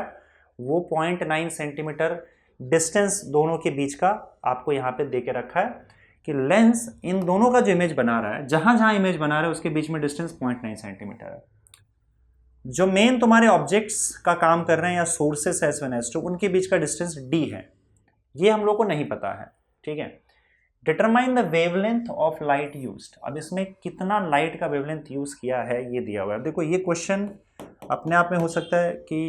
वो 0.9 सेंटीमीटर डिस्टेंस दोनों के बीच का आपको यहाँ पे दे के रखा है कि लेंस इन दोनों का जो इमेज बना रहा है, जहां जहां इमेज बना रहा है उसके बीच में डिस्टेंस 0.9 सेंटीमीटर है। जो मेन तुम्हारे ऑब्जेक्ट्स का काम कर रहे हैं या सोर्सेस है S1 S2, उनके बीच का डिस्टेंस d है, ये हम लोग को नहीं पता है, ठीक है। Determine the wavelength of light used. अब इसमें कितना लाइट का वेवलेंथ यूज किया है ये दिया हुआ है। देखो ये क्वेश्चन अपने आप में हो सकता है कि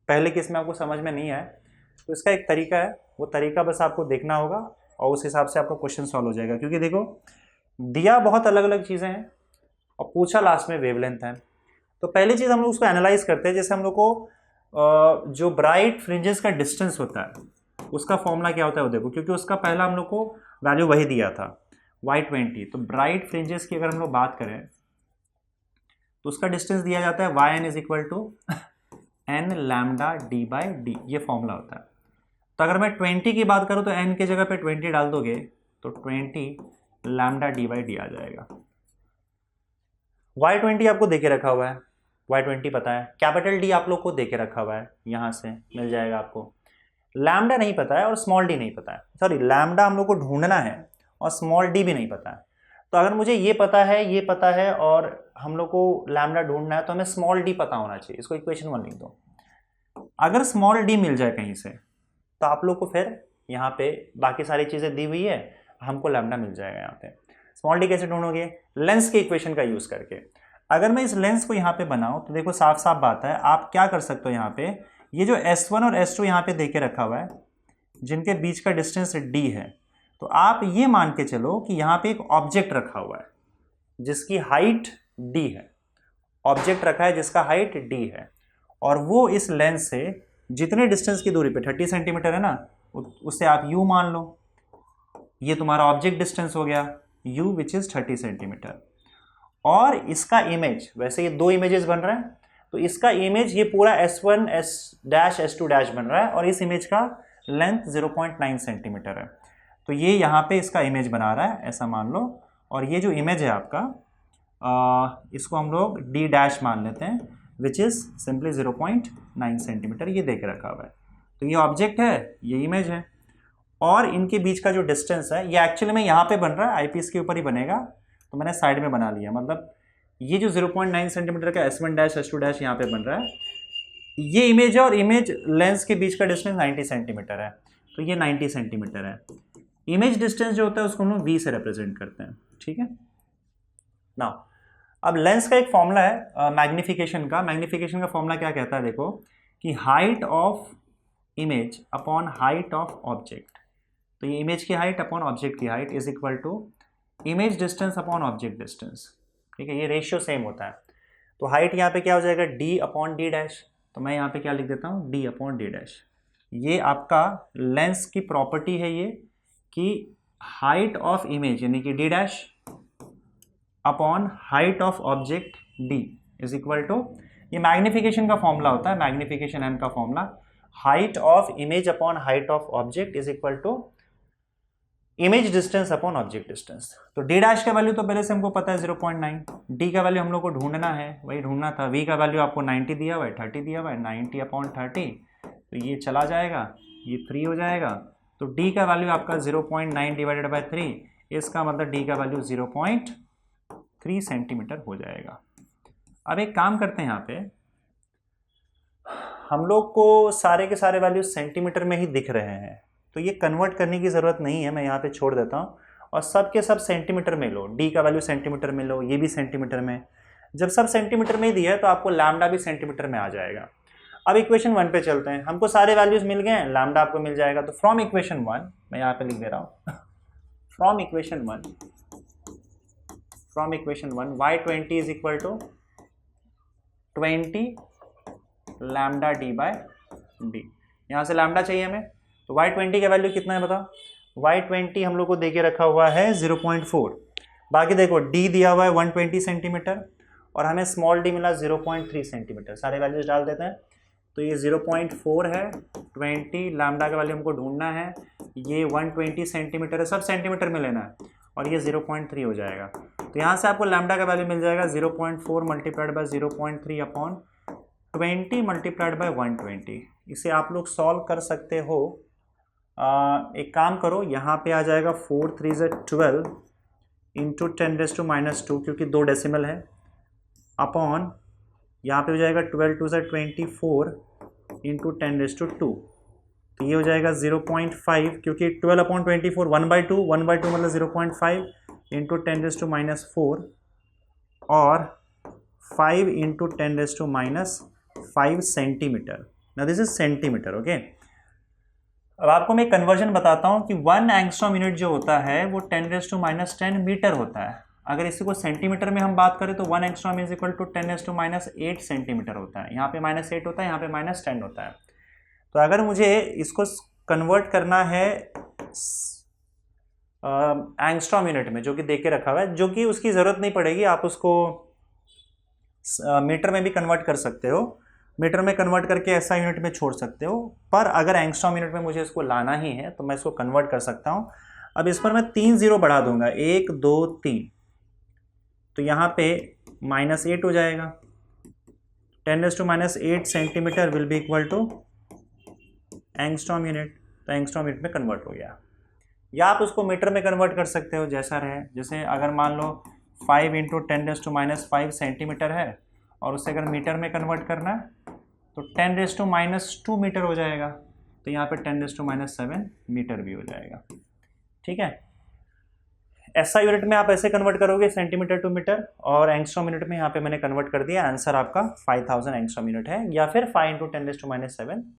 पहले केस में आपको समझ में नहीं आए, तो इसका एक तरीका है, वो तरीका बस आपको देखना होगा और उस हिसाब से आपका क्वेश्चन सॉल्व हो जाएगा। क्योंकि देखो दिया बहुत अलग अलग चीज़ें हैं और पूछा लास्ट में वेवलेंथ है, तो पहली चीज़ हम लोग उसको एनालाइज करते हैं। जैसे हम लोग को जो ब्राइट फ्रिंजेस का डिस्टेंस होता है उसका फॉर्मूला क्या होता है वो देखो, क्योंकि उसका पहला हम लोग को वैल्यू वही दिया था y20। तो ब्राइट फ्रिंजेस की अगर हम लोग बात करें तो उसका डिस्टेंस दिया जाता है yn is equal to n lambda D by D, ये फॉर्मूला होता है। तो अगर मैं 20 की बात करूं तो n के जगह पे 20 डाल दोगे तो 20 लैम्डा डी बाई डी आ जाएगा। y20 आपको देके रखा हुआ है, y20 पता है, कैपिटल डी आप लोग को देके रखा हुआ है, यहाँ से मिल जाएगा आपको। लैम्डा नहीं पता है और स्मॉल डी नहीं पता है, सॉरी लैम्डा हम लोग को ढूंढना है और स्मॉल डी भी नहीं पता है। तो अगर मुझे ये पता है और हम लोग को लैम्डा ढूंढना है तो हमें स्मॉल डी पता होना चाहिए। इसको इक्वेशन 1 लिख दो। अगर स्मॉल डी मिल जाए कहीं से तो आप लोग को फिर यहाँ पे बाकी सारी चीज़ें दी हुई है, हमको लैम्डा मिल जाएगा। यहाँ पे स्मॉल डी कैसे ढूंढोगे? लेंस के इक्वेशन का यूज़ करके। अगर मैं इस लेंस को यहाँ पे बनाऊँ तो देखो साफ साफ बात है, आप क्या कर सकते हो, यहाँ पे ये जो S1 और S2 यहाँ पे देके रखा हुआ है जिनके बीच का डिस्टेंस d है, तो आप ये मान के चलो कि यहाँ पे एक ऑब्जेक्ट रखा हुआ है जिसकी हाइट d है, ऑब्जेक्ट रखा है जिसका हाइट d है, और वो इस लेंस से जितने डिस्टेंस की दूरी पे 30 सेंटीमीटर है ना, उससे आप u मान लो, ये तुम्हारा ऑब्जेक्ट डिस्टेंस हो गया u विच इज 30 सेंटीमीटर। और इसका इमेज, वैसे ये दो इमेजेस बन रहे हैं, तो इसका इमेज ये पूरा S1 S2 बन रहा है और इस इमेज का लेंथ 0.9 सेंटीमीटर है। तो ये यहाँ पे इसका इमेज बना रहा है, ऐसा मान लो। और ये जो इमेज है आपका, इसको हम लोग D डैश मान लेते हैं, विच इज़ सिंपली 0.9 सेंटीमीटर, ये देके रखा हुआ है। तो ये ऑब्जेक्ट है, ये इमेज है, और इनके बीच का जो डिस्टेंस है ये एक्चुअली में यहाँ पे बन रहा है, आईपीस के ऊपर ही बनेगा, तो मैंने साइड में बना लिया। मतलब ये जो 0.9 सेंटीमीटर का S1 डैश S2 डैश यहाँ पे बन रहा है, ये इमेज है और इमेज लेंस के बीच का डिस्टेंस 90 सेंटीमीटर है, तो ये 90 सेंटीमीटर है। इमेज डिस्टेंस जो होता है उसको हम लोग V से रिप्रेजेंट करते हैं, ठीक है ना। अब लेंस का एक फॉर्मूला है मैग्निफिकेशन का। मैग्निफिकेशन का फॉर्मूला क्या कहता है देखो, कि height of image upon height of object. तो ये इमेज की हाइट अपॉन ऑब्जेक्ट की height is equal to image distance upon object distance, ठीक है। ये रेशियो सेम होता है। तो हाइट यहाँ पे क्या हो जाएगा, d अपॉन डी डैश। तो मैं यहाँ पे क्या लिख देता हूँ, d अपॉन डी डैश। ये आपका लेंस की प्रॉपर्टी है ये, कि हाइट ऑफ इमेज यानी कि d dash upon height of object d is equal to, ये मैग्निफिकेशन का फॉर्मूला होता है, मैग्निफिकेशन m का formula, height of image upon height of object is equal to image distance upon object distance. तो d dash का value तो पहले से हमको पता है 0.9, d का वैल्यू हम लोग को ढूंढना है, वही ढूंढना था। v का वैल्यू आपको 90 दिया हुआ है, 30 दिया हुआ है, 90 अपॉन 30, तो ये चला जाएगा, ये 3 हो जाएगा। तो d का वैल्यू आपका 0.9 डिवाइडेड बाई 3, इसका मतलब d का वैल्यू 0.3 सेंटीमीटर हो जाएगा। अब एक काम करते हैं, यहाँ पे हम लोग को सारे के सारे वैल्यू सेंटीमीटर में ही दिख रहे हैं, तो ये कन्वर्ट करने की ज़रूरत नहीं है, मैं यहाँ पे छोड़ देता हूँ। और सब के सब सेंटीमीटर में लो, d का वैल्यू सेंटीमीटर में लो, ये भी सेंटीमीटर में। जब सब सेंटीमीटर में ही दिया है तो आपको लैम्डा भी सेंटीमीटर में आ जाएगा। अब इक्वेशन 1 पे चलते हैं, हमको सारे वैल्यूज मिल गए हैं, लैम्डा आपको मिल जाएगा। तो फ्रॉम इक्वेशन 1, मैं यहाँ पे लिख दे रहा हूँ, from equation 1 y20 is equal to 20 lambda d by D. यहाँ से लैम्डा चाहिए हमें, तो y20 का वैल्यू कितना है बताओ। y20 हम लोग को देके रखा हुआ है 0.4, बाकी देखो d दिया हुआ है 120 सेंटीमीटर और हमें स्मॉल d मिला 0.3 सेंटीमीटर। सारे वैल्यूज डाल देते हैं, तो ये 0.4 है, 20 लैम्डा का वैल्यू हमको ढूंढना है, ये 120 सेंटीमीटर है, सब सेंटीमीटर में लेना है, और ये 0.3 हो जाएगा। तो यहाँ से आपको लैम्डा का वैल्यू मिल जाएगा 0.4 multiplied by 0.3 upon 20 multiplied by 120। इसे आप लोग सॉल्व कर सकते हो। एक काम करो, यहाँ पे आ जाएगा 4 3 ज़ 12 इंटू 10⁻², क्योंकि 2 डेसिमल है, अपॉन यहाँ पे हो जाएगा 12 2 ज़ 24 इंटू 10⁻²। तो ये हो जाएगा 0.5, क्योंकि 12 अपॉन 24 1/2 मतलब 0.5 इंटू 10⁻⁴, और 5 इंटू 10⁻⁵ सेंटीमीटर। ना दिस इज सेंटीमीटर, ओके। अब आपको मैं कन्वर्जन बताता हूँ कि 1 एंगस्ट्रॉम यूनिट जो होता है वो 10⁻10 मीटर होता है। अगर इसी को सेंटीमीटर में हम बात करें तो 1 angstrom is equal to 10⁻8 centimetre होता है। यहाँ पे -8 होता है, यहाँ पे -10 होता है। तो अगर मुझे इसको कन्वर्ट करना है एंगस्ट्रॉम यूनिट में, जो कि देख के रखा हुआ है, जो कि उसकी ज़रूरत नहीं पड़ेगी, आप उसको मीटर में भी कन्वर्ट कर सकते हो, मीटर में कन्वर्ट करके एसआई यूनिट में छोड़ सकते हो, पर अगर एंगस्ट्रॉम यूनिट में मुझे इसको लाना ही है तो मैं इसको कन्वर्ट कर सकता हूँ। अब इस पर मैं 3 जीरो बढ़ा दूंगा, 1 2 3, तो यहाँ पे -8 हो जाएगा। 10⁻⁸ centimetre will be equal to angstrom unit, तो एंगस्ट्रॉम यूनिट में कन्वर्ट हो गया। या आप उसको मीटर में कन्वर्ट कर सकते हो, जैसा रहे। जैसे अगर मान लो 5 × 10⁻5 सेंटीमीटर है और उसे अगर मीटर में कन्वर्ट करना है तो 10⁻² मीटर हो जाएगा, तो यहाँ पे 10⁻7 मीटर भी हो जाएगा। ठीक है, एसआई यूनिट में आप ऐसे कन्वर्ट करोगे सेंटीमीटर टू मीटर, और एंगस्ट्रॉम यूनिट में यहाँ पे मैंने कन्वर्ट कर दिया। आंसर आपका 5000 एंगस्ट्रॉम यूनिट है, या फिर 5 × 10⁻7